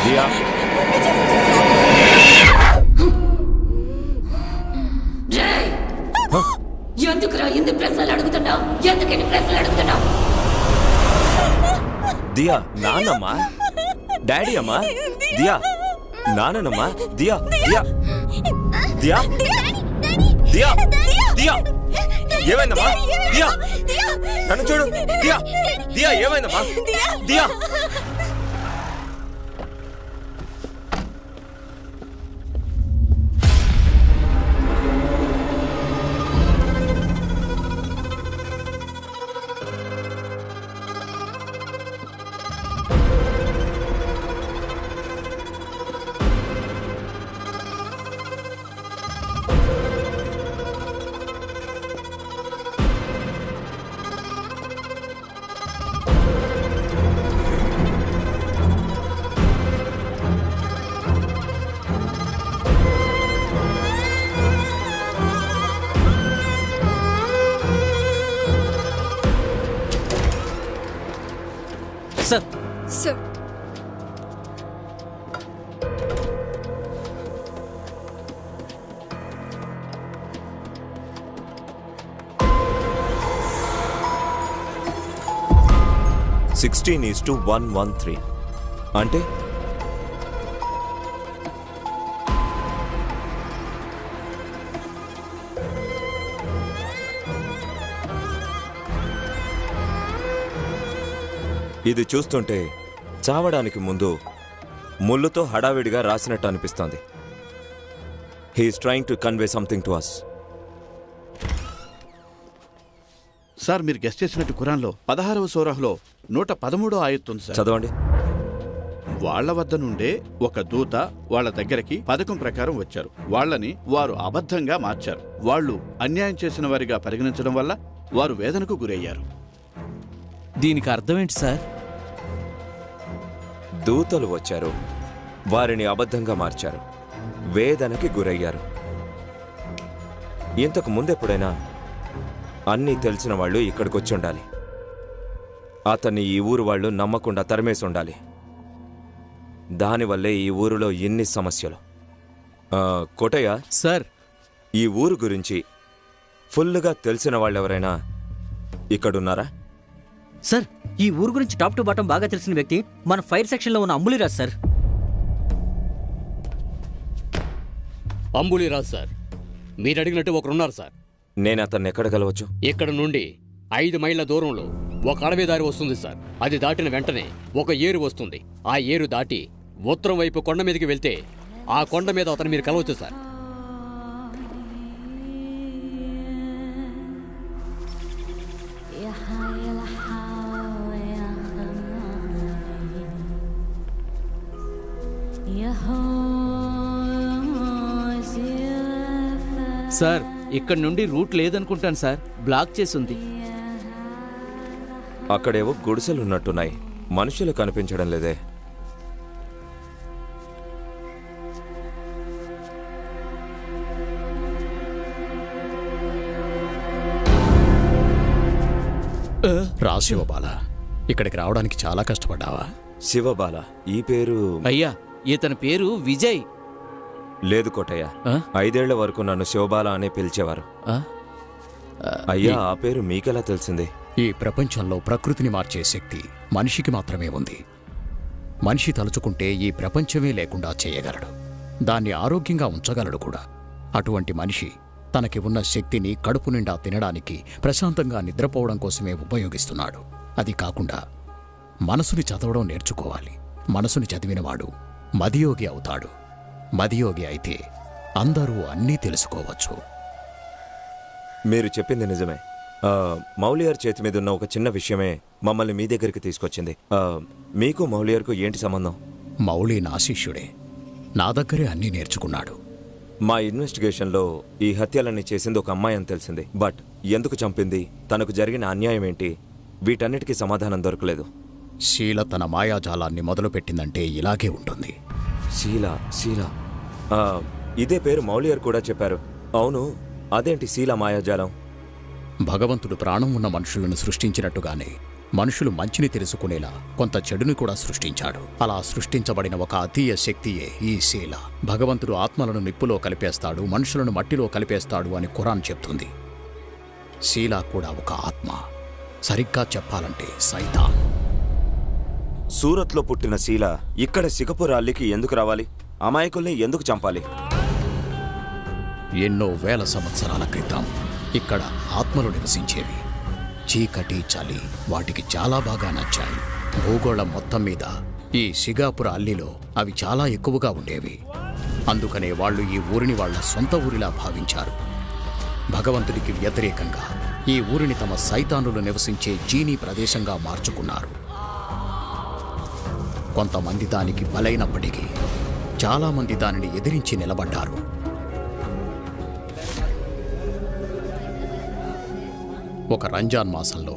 దియా, ఎందుకురా ఎందుకు ప్రశ్నలు అడుగుతున్నావు? ఎందుకని ప్రశ్నలు అడుగుతున్నావు? దియా, నాన్నమ్మా, డాడీ అమ్మా, దియా, నాన్నమ్మా, దియా, దియా, దియా, దియా, దియా, ఏమైందమ్మా? దియా, నన్ను చూడు. దియా, దియా, ఏమైందమ్మా? దియా, సార్. సార్, సిక్స్టీన్ 113 అంటే ఇది చూస్తుంటే చావడానికి ముందు ముళ్ళుతో హడావిడిగా రాసినట్టు అనిపిస్తోంది. He's trying to convey something to us. Sir, మీరు గెస్ట్ చేసినట్టు ఖురాన్లో 16వ సూరాలో 113వ ఆయత్తు ఉంది సార్. చదవండి. వాళ్ల వద్ద నుండే ఒక దూత వాళ్ళ దగ్గరికి పథకం ప్రకారం వచ్చారు. వాళ్ళని వారు అబద్ధంగా మార్చారు. వాళ్ళు అన్యాయం చేసిన వారిగా పరిగణించడం వల్ల వారు వేదనకు గురయ్యారు. దీనికి అర్థం ఏంటి సార్? దూతలు వచ్చారు, వారిని అబద్ధంగా మార్చారు, వేదనకి గురయ్యారు. ఇంతకు ముందెప్పుడైనా అన్నీ తెలిసిన వాళ్ళు ఇక్కడికొచ్చి ఉండాలి. అతన్ని ఈ ఊరు వాళ్ళు నమ్మకుండా తరిమేసి ఉండాలి. దానివల్లే ఈ ఊరిలో ఎన్ని సమస్యలు. కోటయ్య సార్, ఈ ఊరు గురించి ఫుల్లుగా తెలిసిన వాళ్ళెవరైనా ఇక్కడున్నారా? సార్, ఈ ఊరు గురించి టాప్ టు బాటం బాగా తెలిసిన వ్యక్తి మన ఫైర్ సెక్షన్లో ఉన్న అంబులిరాజ్ సార్. అంబులిరాజ్ సార్, మీరు అడిగినట్టు ఒకరున్నారు సార్. నేను అతన్ని ఎక్కడ కలవచ్చు? ఇక్కడ నుండి 5 మైళ్ళ దూరంలో ఒక అడవి దారి వస్తుంది సార్. అది దాటిన వెంటనే ఒక ఏరు వస్తుంది. ఆ ఏరు దాటి ఉత్తరం వైపు కొండ మీదకి వెళ్తే ఆ కొండ మీద అతను మీరు కలవచ్చు సార్. సార్, ఇక్కడ నుండి రూట్ లేదనుకుంటాను సార్, బ్లాక్ చేసి ఉంది. అక్కడేవో గుడిసెలున్నట్టున్నాయి, మనుషులు కనిపించడం లేదే. రా శివబాల, ఇక్కడికి రావడానికి చాలా కష్టపడ్డావా? శివబాల, ఈ పేరు? అయ్యా, ఇతని పేరు విజయ్. లేదు కోటయ్య, 5 ఏళ్ల వరకు నన్ను శివబాల అనే పిలిచేవారు. అయ్యా, ఆ పేరు మీకెలా తెలిసింది? ఈ ప్రపంచంలో ప్రకృతిని మార్చే శక్తి మనిషికి మాత్రమే ఉంది. మనిషి తలుచుకుంటే ఈ ప్రపంచమే లేకుండా చేయగలడు, దాన్ని ఆరోగ్యంగా ఉంచగలడు కూడా. అటువంటి మనిషి తనకి ఉన్న శక్తిని కడుపు నిండా తినడానికి, ప్రశాంతంగా నిద్రపోవడం కోసమే ఉపయోగిస్తున్నాడు. అది కాకుండా మనసుని చదవడం నేర్చుకోవాలి. మనసుని చదివినవాడు మదియోగి అవుతాడు. మదియోగి అయితే అందరూ అన్నీ తెలుసుకోవచ్చు. మీరు చెప్పింది నిజమే. మౌలియర్ చేతి మీద ఉన్న ఒక చిన్న విషయమే మమ్మల్ని మీ దగ్గరికి తీసుకొచ్చింది. మీకు మౌలియర్కు ఏంటి సంబంధం? మౌలి నా శిష్యుడే, నా దగ్గరే అన్నీ నేర్చుకున్నాడు. మా ఇన్వెస్టిగేషన్లో ఈ హత్యలన్నీ చేసింది ఒక అమ్మాయి అని తెలిసింది. బట్ ఎందుకు చంపింది, తనకు జరిగిన అన్యాయం ఏంటి, వీటన్నిటికీ సమాధానం దొరకలేదు. శీల తన మాయాజాలాన్ని మొదలుపెట్టిందంటే ఇలాగే ఉంటుంది. శీల ఇదే పేరు మౌలియర్ కూడా చెప్పారు. అవును, అదేంటి శీల మాయాజాలం? భగవంతుడు ప్రాణం ఉన్న మనుషులను సృష్టించినట్టుగానే మనుషులు మంచిని తెలుసుకునేలా కొంత చెడుని కూడా సృష్టించాడు. అలా సృష్టించబడిన ఒక అతీయ శక్తియే ఈ శీల. భగవంతుడు ఆత్మలను నిప్పులో కలిపేస్తాడు, మనుషులను మట్టిలో కలిపేస్తాడు అని ఖురాన్ చెప్తుంది. శీల కూడా ఒక ఆత్మ, సరిగ్గా చెప్పాలంటే సైతాన్. సూరత్లో పుట్టిన శీల ఇక్కడ సిగపూర్ అల్లికి ఎందుకు రావాలి? అమాయకుల్ని ఎందుకు చంపాలి? ఎన్నో వేల సంవత్సరాల క్రితం ఇక్కడ ఆత్మలు నివసించేవి. చీకటి, చలి వాటికి చాలా బాగా నచ్చాయి. భూగోళం మొత్తం మీద ఈ సిగాపుర అల్లిలో అవి చాలా ఎక్కువగా ఉండేవి. అందుకనే వాళ్ళు ఈ ఊరిని వాళ్ళ సొంత ఊరిలా భావించారు. భగవంతుడికి వ్యతిరేకంగా ఈ ఊరిని తమ సైతానులు నివసించే జీనీ ప్రదేశంగా మార్చుకున్నారు. కొంతమంది దానికి బలైనప్పటికీ చాలామంది దానిని ఎదిరించి నిలబడ్డారు. ఒక రంజాన్ మాసంలో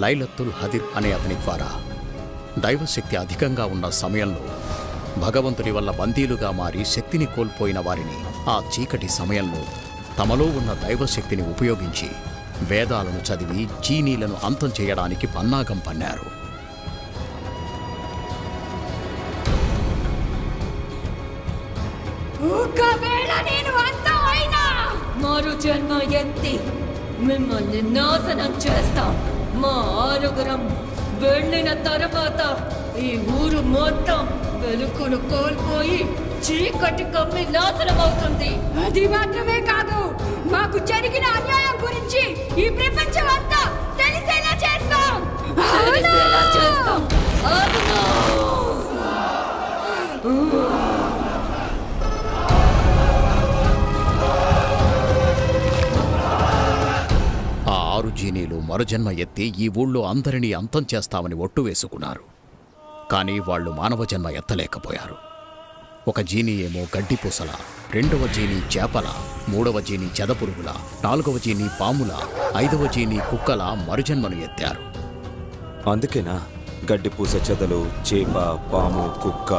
లైలత్తుల్ హదిర్ అనే అతని ద్వారా దైవశక్తి అధికంగా ఉన్న సమయంలో భగవంతుడి వల్ల బందీలుగా మారి శక్తిని కోల్పోయిన వారిని ఆ చీకటి సమయంలో తమలో ఉన్న దైవశక్తిని ఉపయోగించి వేదాలను చదివి జీనీలను అంతం చేయడానికి పన్నాగం పన్నారు. ఒకవేళ నేను అంతం అయినా మరో జన్మ ఎత్తి మిమ్మల్ని నాశనం చేస్తాం. మా 6గురం వెళ్ళిన తర్వాత ఈ ఊరు మొత్తం వెలుగును కోల్పోయి చీకటి కమ్మి నాశనం అవుతుంది. అది మాత్రమే కాదు, మాకు జరిగిన అన్యాయం గురించి ఈ ప్రపంచం అంతా తెలిసేలా చేస్తాం. ఆ 6 జీనీలు మరుజన్మ ఎత్తి ఈ ఊళ్ళో అందరినీ అంతం చేస్తామని ఒట్టు వేసుకున్నారు. కానీ వాళ్ళు మానవ జన్మ ఎత్తలేకపోయారు. ఒక జీనీ ఏమో గడ్డిపూసల, 2వ జీనీ చేపల, 3వ జీనీ చెదపురుగుల, 4వ జీనీ పాముల, 5వ జీనీ కుక్కల మరుజన్మను ఎత్తారు. అందుకేనా గడ్డిపూస, చెదలు, చేప, పాము, కుక్క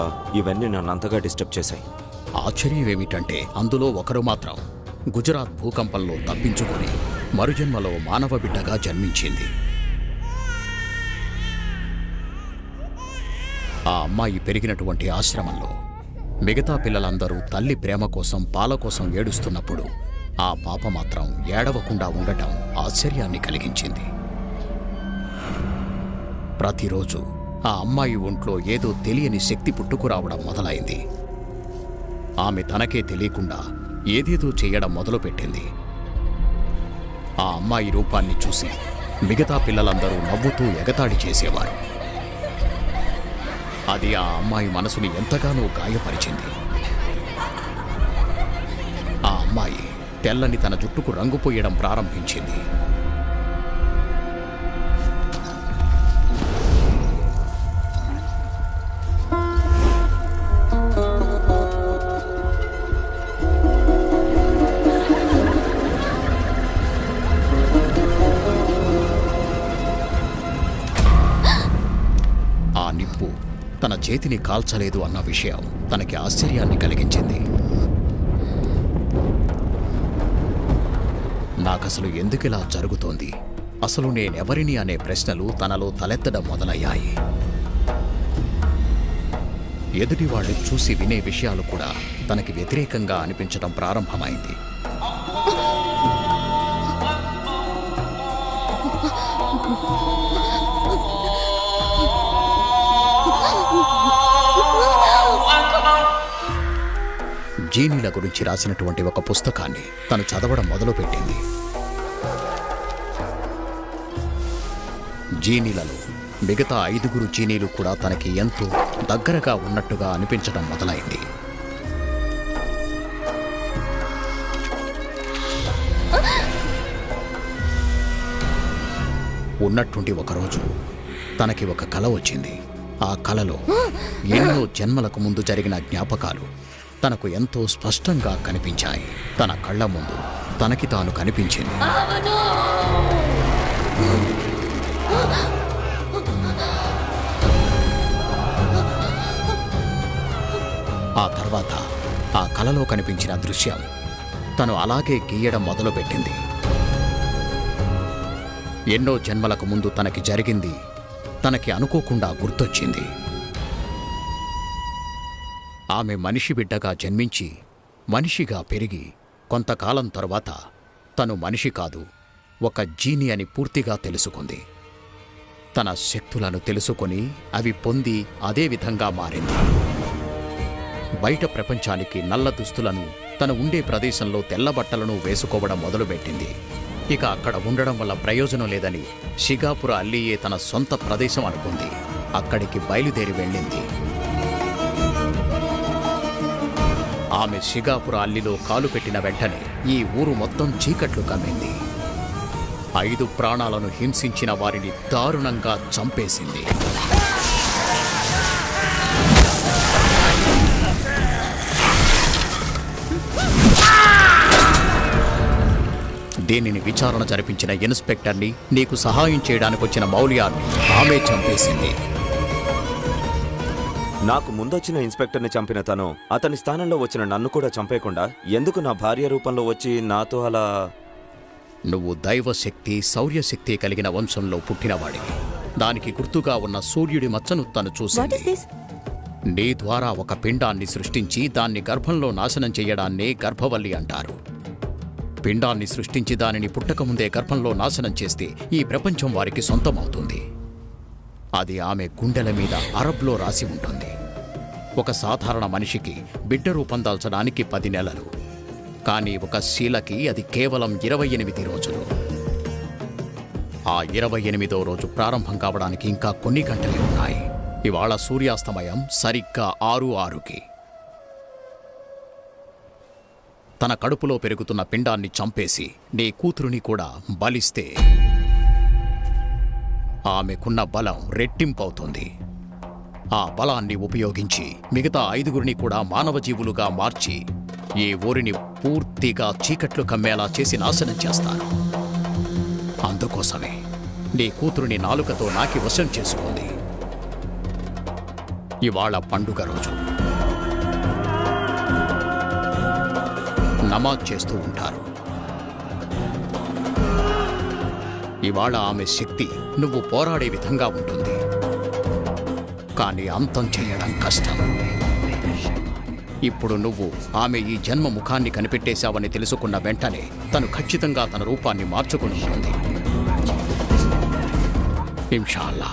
ఇవన్నీ నన్ను అంతగా డిస్టర్బ్ చేశాయి. ఆశ్చర్యం ఏమిటంటే అందులో ఒకరు మాత్రం గుజరాత్ భూకంపంలో తప్పించుకొని మరుజన్మలో మానవ బిడ్డగా జన్మించింది. ఆ అమ్మాయి పెరిగినటువంటి ఆశ్రమంలో మిగతా పిల్లలందరూ తల్లి ప్రేమ కోసం, పాల కోసం ఏడుస్తున్నప్పుడు ఆ పాప మాత్రం ఏడవకుండా ఉండటం ఆశ్చర్యాన్ని కలిగించింది. ప్రతిరోజు ఆ అమ్మాయి ఒంట్లో ఏదో తెలియని శక్తి పుట్టుకురావడం మొదలైంది. ఆమె తనకే తెలియకుండా ఏదేదో చేయడం మొదలుపెట్టింది. ఆ అమ్మాయి రూపాన్ని చూసి మిగతా పిల్లలందరూ నవ్వుతూ ఎగతాళి చేసేవారు. అది ఆ అమ్మాయి మనసుని ఎంతగానో గాయపరిచింది. ఆ అమ్మాయి తెల్లని తన జుట్టుకు రంగు పోయడం ప్రారంభించింది. ఆ నిప్పు తన చేతిని కాల్చలేదు అన్న విషయం తనకి ఆశ్చర్యాన్ని కలిగించింది. నాకసలు ఎందుకిలా జరుగుతోంది, అసలు నేనెవరిని అనే ప్రశ్నలు తనలో తలెత్తడం మొదలయ్యాయి. ఎదుటి వాళ్ళు చూసి వినే విషయాలు కూడా తనకి వ్యతిరేకంగా అనిపించడం ప్రారంభమైంది. జీనీల గురించి రాసినటువంటి ఒక పుస్తకాన్ని తను చదవడం మొదలుపెట్టింది. జీనీలలో మిగతా 5 జీనీలు కూడా తనకి ఎంతో దగ్గరగా ఉన్నట్టుగా అనిపించడం మొదలైంది. ఉన్నట్టుండి ఒకరోజు తనకి ఒక కల వచ్చింది. ఆ కలలో ఎన్నో జన్మలకు ముందు జరిగిన జ్ఞాపకాలు తనకు ఎంతో స్పష్టంగా కనిపించాయి. తన కళ్ళ ముందు తనకి తాను కనిపించింది. ఆ తర్వాత ఆ కలలో కనిపించిన దృశ్యం తను అలాగే గీయడం మొదలుపెట్టింది. ఎన్నో జన్మలకు ముందు తనకి జరిగింది తనకి అనుకోకుండా గుర్తొచ్చింది. ఆమె మనిషి బిడ్డగా జన్మించి మనిషిగా పెరిగి కొంతకాలం తరువాత తను మనిషి కాదు, ఒక జీని అని పూర్తిగా తెలుసుకుంది. తన శక్తులను తెలుసుకొని అవి పొంది అదే విధంగా మారింది. బయట ప్రపంచానికి నల్ల దుస్తులను, తను ఉండే ప్రదేశంలో తెల్ల బట్టలను వేసుకోవడం మొదలుపెట్టింది. ఇక అక్కడ ఉండడం వల్ల ప్రయోజనం లేదని షిగాపుర అల్లియే తన సొంత ప్రదేశం అనుకుంది. అక్కడికి బయలుదేరి వెళ్ళింది. ఆమె షిగాపుర అల్లిలో కాలు పెట్టిన వెంటనే ఈ ఊరు మొత్తం చీకట్లు కమ్మింది. 5 ప్రాణాలను హింసించిన వారిని దారుణంగా చంపేసింది. దీనిని విచారణ జరిపించిన ఇన్స్పెక్టర్ని, నీకు సహాయం చేయడానికి వచ్చిన మౌలియాన్ని ఆమె చంపేసింది. నాకు ముందొచ్చిన ఇన్స్పెక్టర్ని చంపిన తను అతని స్థానంలో వచ్చిన నన్ను కూడా చంపేయకుండా ఎందుకు నా భార్య రూపంలో వచ్చి నాతో అలా... నువ్వు దైవశక్తి, శౌర్యశక్తి కలిగిన వంశంలో పుట్టినవాడివి. దానికి గుర్తుగా ఉన్న సూర్యుడి మచ్చను తను చూసింది. నీ ద్వారా ఒక పిండాన్ని సృష్టించి దాన్ని గర్భంలో నాశనం చేయడాన్నే గర్భవల్లి అంటారు. పిండాన్ని సృష్టించి దానిని పుట్టకముందే గర్భంలో నాశనం చేస్తే ఈ ప్రపంచం వారికి సొంతమవుతుంది. అది ఆమె గుండెల మీద అరబ్లో రాసి ఉంటుంది. ఒక సాధారణ మనిషికి బిడ్డ రూపం దాల్చడానికి 10 నెలలు, కానీ ఒక శీలకి అది కేవలం 28 రోజులు. ఆ 28వ రోజు ప్రారంభం కావడానికి ఇంకా కొన్ని గంటలే ఉన్నాయి. ఇవాళ సూర్యాస్తమయం సరిగ్గా 6:06కి. తన కడుపులో పెరుగుతున్న పిండాన్ని చంపేసి నీ కూతురుని కూడా బలిస్తే ఆమెకున్న బలం రెట్టింపవుతుంది. ఆ బలాన్ని ఉపయోగించి మిగతా 5 కూడా మానవ జీవులుగా మార్చి ఈ ఊరిని పూర్తిగా చీకట్లు కమ్మేలా చేసి నాశనం చేస్తారు. అందుకోసమే నీ కూతురుని నాలుకతో నాకి వశం చేసుకుంది. ఇవాళ పండుగ రోజు. నమాజ్ చేస్తూ ఉంటారు. ఇవాళ ఆమె శక్తి నువ్వు పోరాడే విధంగా ఉంటుంది, కానీ అంతం చేయడం కష్టం. ఇప్పుడు నువ్వు ఆమె ఈ జన్మ ముఖాన్ని కనిపెట్టేశావని తెలుసుకున్న వెంటనే తను ఖచ్చితంగా తన రూపాన్ని మార్చుకుని ఉంటుంది. ఇన్షాల్లా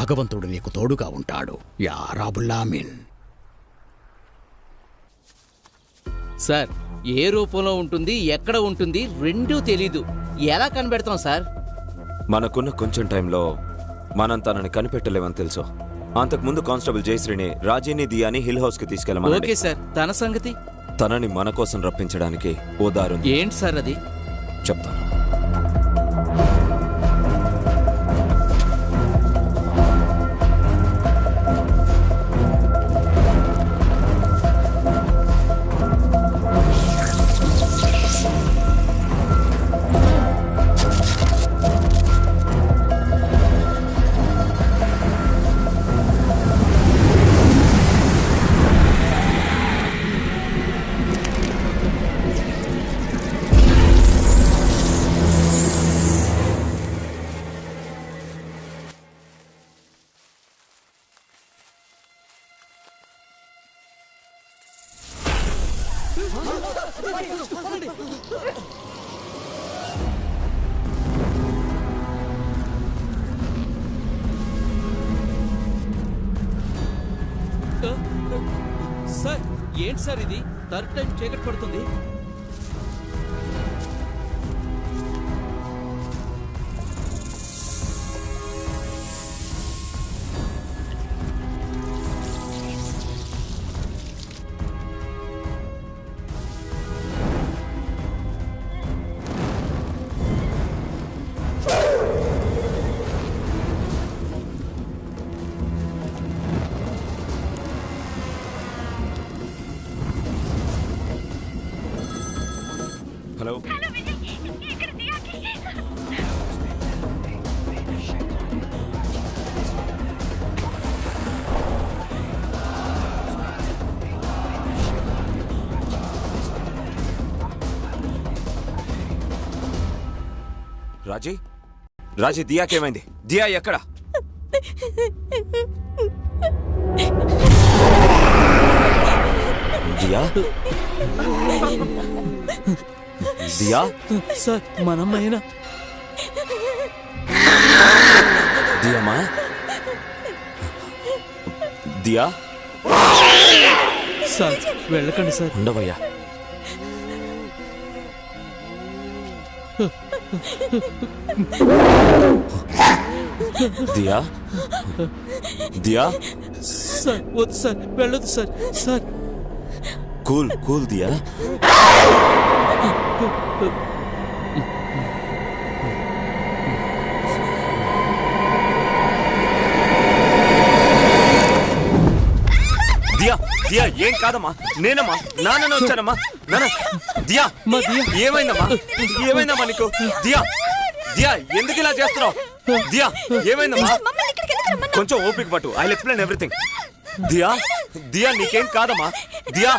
భగవంతుడు నీకు తోడుగా ఉంటాడు. యా రాబుల్లామిన్. సార్, ఏ రూపంలో ఉంటుంది, ఎక్కడ ఉంటుంది, రెండూ తెలీదు. ఎలా కనిపెడతాం సార్? మనకున్న కొంచెం టైంలో మనం తనని కనిపెట్టలేమని తెలుసు. అంతకుముందు కానిస్టేబుల్ జయశ్రీని, రాజీని, దియాని హిల్ హౌస్ కి తీసుకెళ్ళమని. Okay sir. తన సంగతి? తనని మన కోసం రప్పించడానికి ఓ దారుంది. ఏంటి సార్ అది? చెప్తాను. సార్ ఏంటి సార్ ఇది? థర్డ్ టైం చీకటి పడుతుంది. హలో రాజీ రాజీ దియాకేమైంది? దియా ఎక్కడ? దియా దియా సార్ మనమ్మైనా దియమ్మా దియా సార్ వెళ్ళకండి సార్. ఉండవయ్యా. దియా దియా సార్ వద్దు సార్, వెళ్ళొద్దు సార్. సార్ కూల్ కూల్ దియా. దియా దియా ఏం కాదమ్మా, నేనమ్మా నాన్న వచ్చానమ్మా. నాన్న దియా ఏమైందమ్మా? ఏమైందమ్మా నీకు? దియా దియా ఎందుకు ఇలా చేస్తున్నావు? దియా ఏమైందమ్మా? కొంచెం ఓపిక పట్టు, ఐ విల్ ఎక్స్ప్లెయిన్ ఎవ్రీథింగ్. దియా దియా నీకేం కాదమ్మా. దియా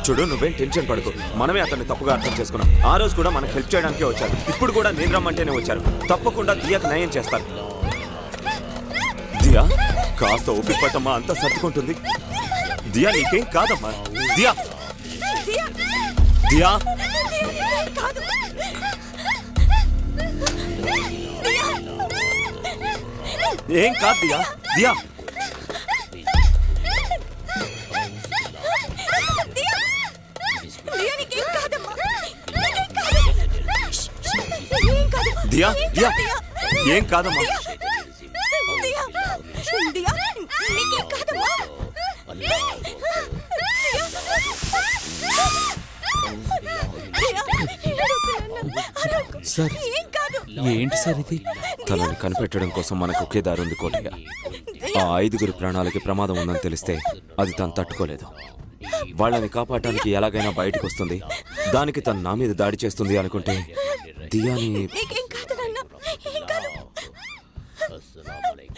చూడు, నువ్వేం టెన్షన్ పడుకో. మనమే అతన్ని తప్పుగా అర్థం చేసుకున్నాం. ఆ రోజు కూడా మనకు హెల్ప్ చేయడానికే వచ్చారు. ఇప్పుడు కూడా నేను రమ్మంటేనే వచ్చారు. తప్పకుండా దియాకు న్యాయం చేస్తాను. దియా కాస్త ఓపిక పట్టమ్మా, అంతా సర్దుకుంటుంది. దియా నీకేం కాదమ్మా. దియా దియా ఏం కాదు దియా. దియా దియా దియా ఏం కాదమ్మా. సార్ ఏంటి సార్ ఇది? తనని కనిపెట్టడం కోసం మనకు ఒకే దారి ఉంది కోటయ్య. ఆ 5 ప్రాణాలకి ప్రమాదం ఉందని తెలిస్తే అది తను తట్టుకోలేదు. వాళ్ళని కాపాడటానికి ఎలాగైనా బయటకు వస్తుంది. దానికి తను నా మీద దాడి చేస్తుంది అనుకుంటే దియాని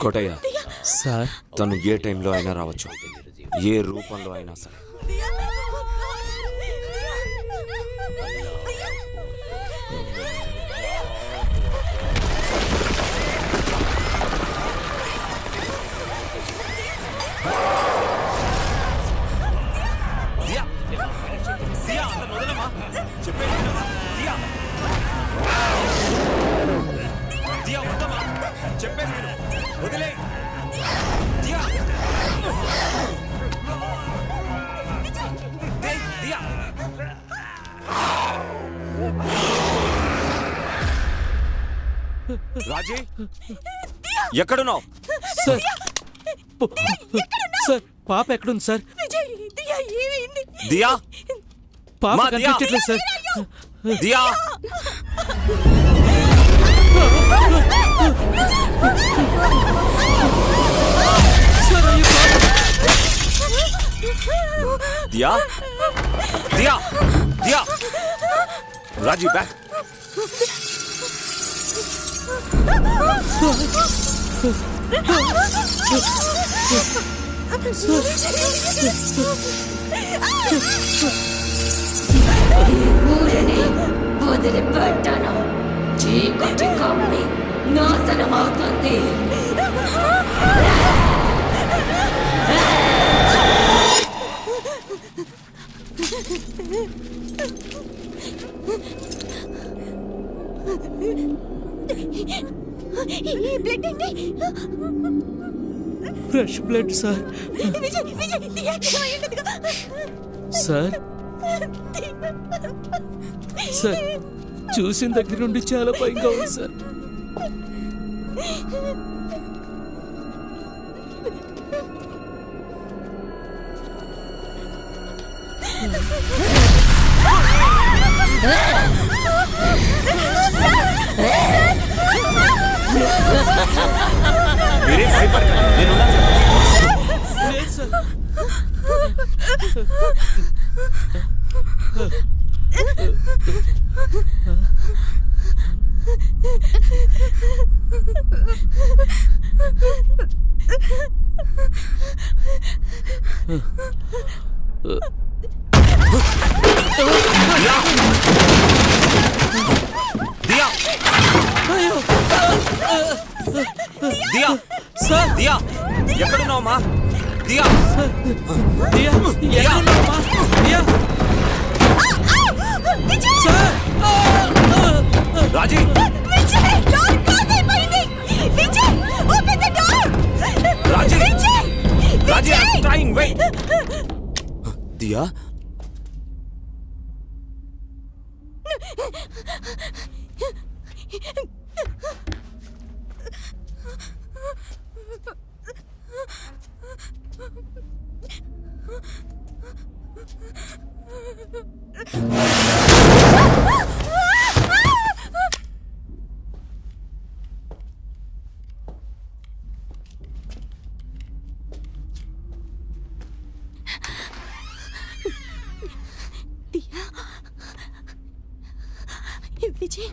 కోటయ్య సార్ తను ఏ టైంలో అయినా రావచ్చు, ఏ రూపంలో అయినా సరే. రాజీ ఎక్కడున్నావు? సార్ సార్ పాప ఎక్కడుంది సార్? దియా పాప కనిపించట్లేదు సార్. దియా దియా దియా దియా రాజీ బ్యాక్. ఊరిని వదిలిపెట్టను. చీకటి కమ్మి నాశనమవుతుంది. ఈ బ్లడ్ ఏంటి? Fresh blood sir. Vijay Vijay deactive అయి ఉండదుగా. సార్ సార్ చూసిన దగ్గర నుండి చాలా భయంగా ఉంది సార్. మీరే భయపడకండి, నేనున్నాను సార్. దియా దియా సార్, దియా ఎక్కడున్నావమ్మా? దియా దియా ఎక్కడున్నావమ్మా? Diya sir. Raji Vijay door close అయిపోయింది. Vijay open the door. Raji Vijay Raji I am trying, wait. Diya Vijay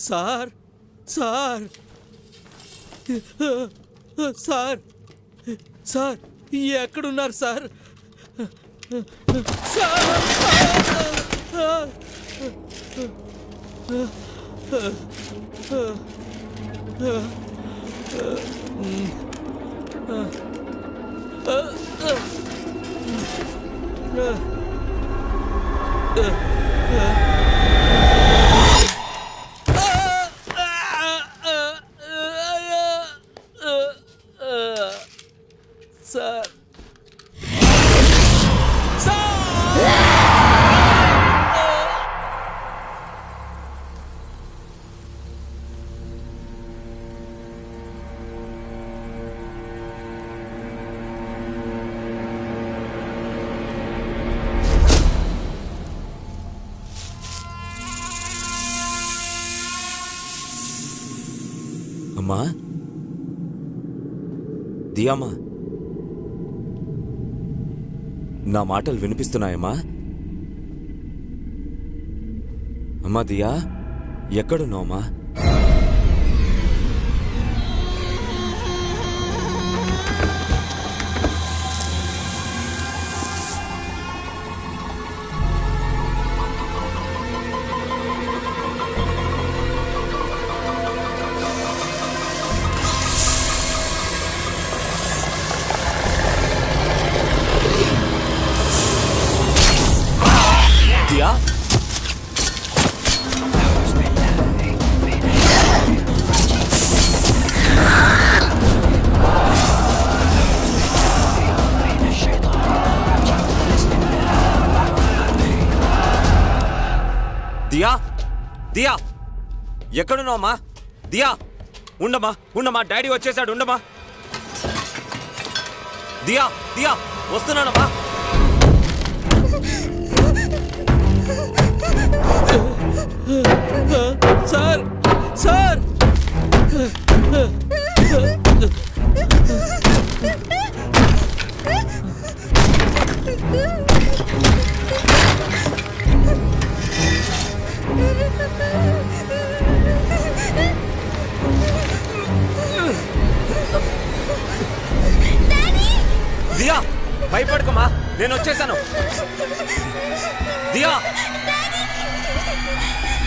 sir sir sir sir ఎక్కడున్నారు సార్? సార్ అమ్మా, దియామ్మా, నా మాటలు వినిపిస్తున్నాయమ్మా? అమ్మా దియా, ఎక్కడున్నావమ్మా? దియా, దియా, దియా ఎక్కడున్నావమ్మా? దియా ఉండమ్మా, ఉండమ్మా, డాడీ వచ్చేసాడు, ఉండమ్మా. దియా, దియా వస్తున్నానమ్మా. సార్ సార్ భయపడకమ్మా, నేను వచ్చేసాను. దియా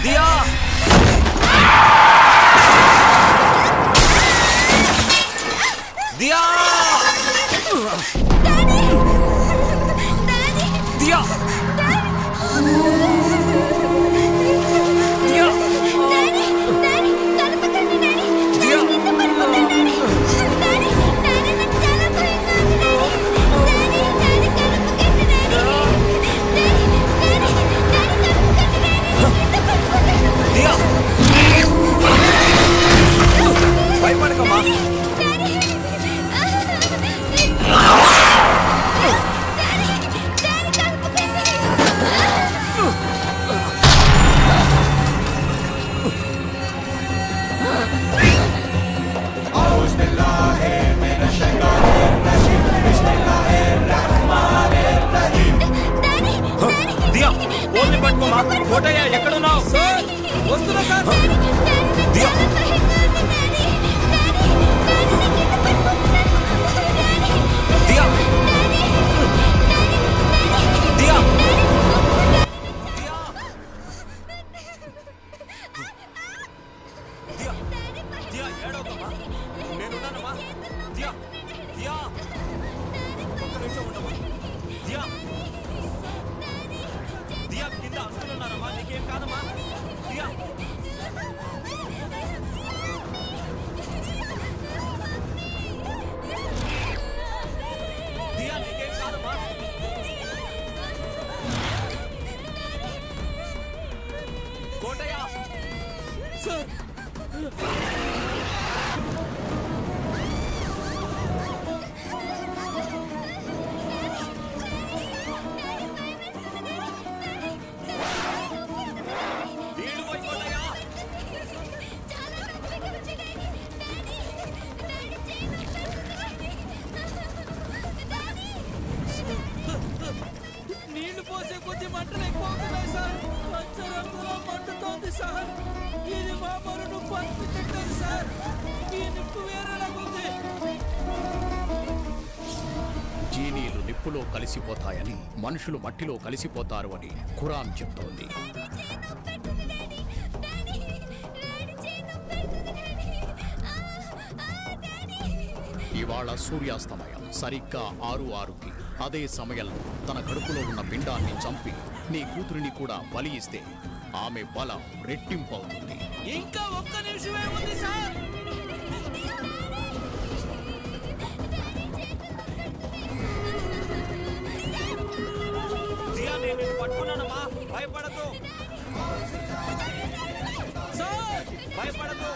దియా దియా దియా భయపడకమ్మా. దియా ఓన్లీ పట్టుకోమా. కోటయ్య ఎక్కడున్నావు? సార్ వస్తున్నా సార్. దియా దియా దియా దియా దియా ఏడవకమ్మా, నేనున్నానమ్మా. దియా దియా ఒక్క నిమిషం ఉండమ్మా. దియా దియా కింద అసలున్నారమ్మా, నీకేం కాదమ్మా. దియా దియా నీకేం కాదమ్మా. కోటయ్య సార్. నీళ్లు పోసే కొద్ది మంటలు ఎక్కువ అవుతున్నాయి సార్. పంచరంగులో మండుతోంది సార్. ఇది మామూలు పంచుకుంటుంది సార్. ఈ నిప్పు వేరేలాగుంది. జీనీలు నిప్పులో కలిసిపోతాయని, మనుషులు మట్టిలో కలిసిపోతారు అని ఖురాన్ చెప్తోంది. ఇవాళ సూర్యాస్తమయం సరిగ్గా 6:06కి. అదే సమయంలో తన కడుపులో ఉన్న పిండాన్ని చంపి నీ కూతురిని కూడా బలి ఇస్తే ఆమె బలం రెట్టింపు అవుతుంది. ఇంకా ఒక్క నిమిషమే ఉంది సార్. దియా నేను పట్టుకున్నానమ్మా, భయపడకు సార్, భయపడకు.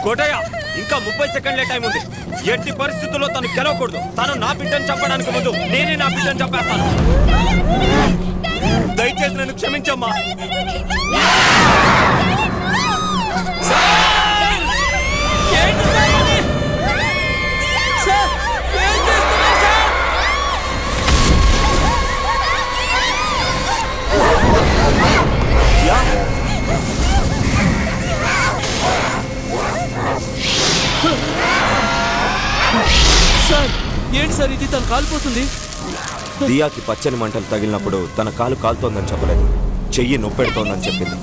కోటయ్య ఇంకా 30 సెకండ్లే టైం ఉంది. ఎట్టి పరిస్థితుల్లో తను గెలవకూడదు. తను నా బిడ్డను చంపడానికి ముందు నేనే నా బిడ్డను చంపేస్తాను. దయచేసి నన్ను క్షమించమ్మా. సార్ ఏంటి సార్ ఇది? తను కాలిపోతుంది. దియాకి పచ్చని మంటలు తగిలినప్పుడు తన కాలు కాలుతోందని చెప్పలేదు, చెయ్యి నొప్పెడుతోందని చెప్పింది.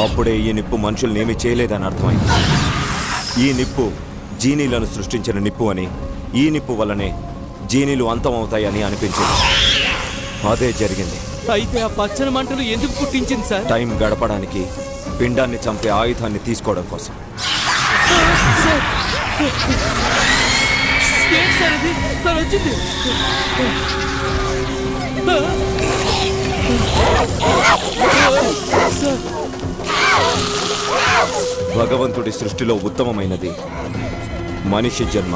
అప్పుడే ఈ నిప్పు మనుషుల్ని ఏమీ చేయలేదని అర్థమైంది. ఈ నిప్పు జీనీలను సృష్టించిన నిప్పు అని, ఈ నిప్పు వల్లనే జీనీలు అంతమవుతాయని అనిపించింది. అదే జరిగింది. అయితే ఆ పచ్చని మంటలు ఎందుకు పుట్టించింది సార్? టైం గడపడానికి, పిండాన్ని చంపే ఆయుధాన్ని తీసుకోవడం కోసం. ఏంటి సార్ అది? తను వచ్చింది. భగవంతుడి సృష్టిలో ఉత్తమమైనది మనిషి జన్మ.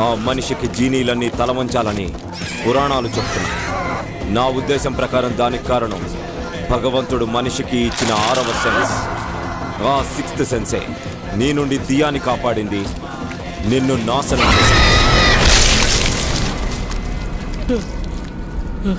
ఆ మనిషికి జీనీలన్నీ తలవంచాలని పురాణాలు చెప్తున్నాయి. నా ఉద్దేశం ప్రకారం దానికి కారణం భగవంతుడు మనిషికి ఇచ్చిన 6వ సెన్స్. ఆ 6th సెన్సే నీ నుండి దియాని కాపాడింది, నిన్ను నాశనం చేసింది. ఆ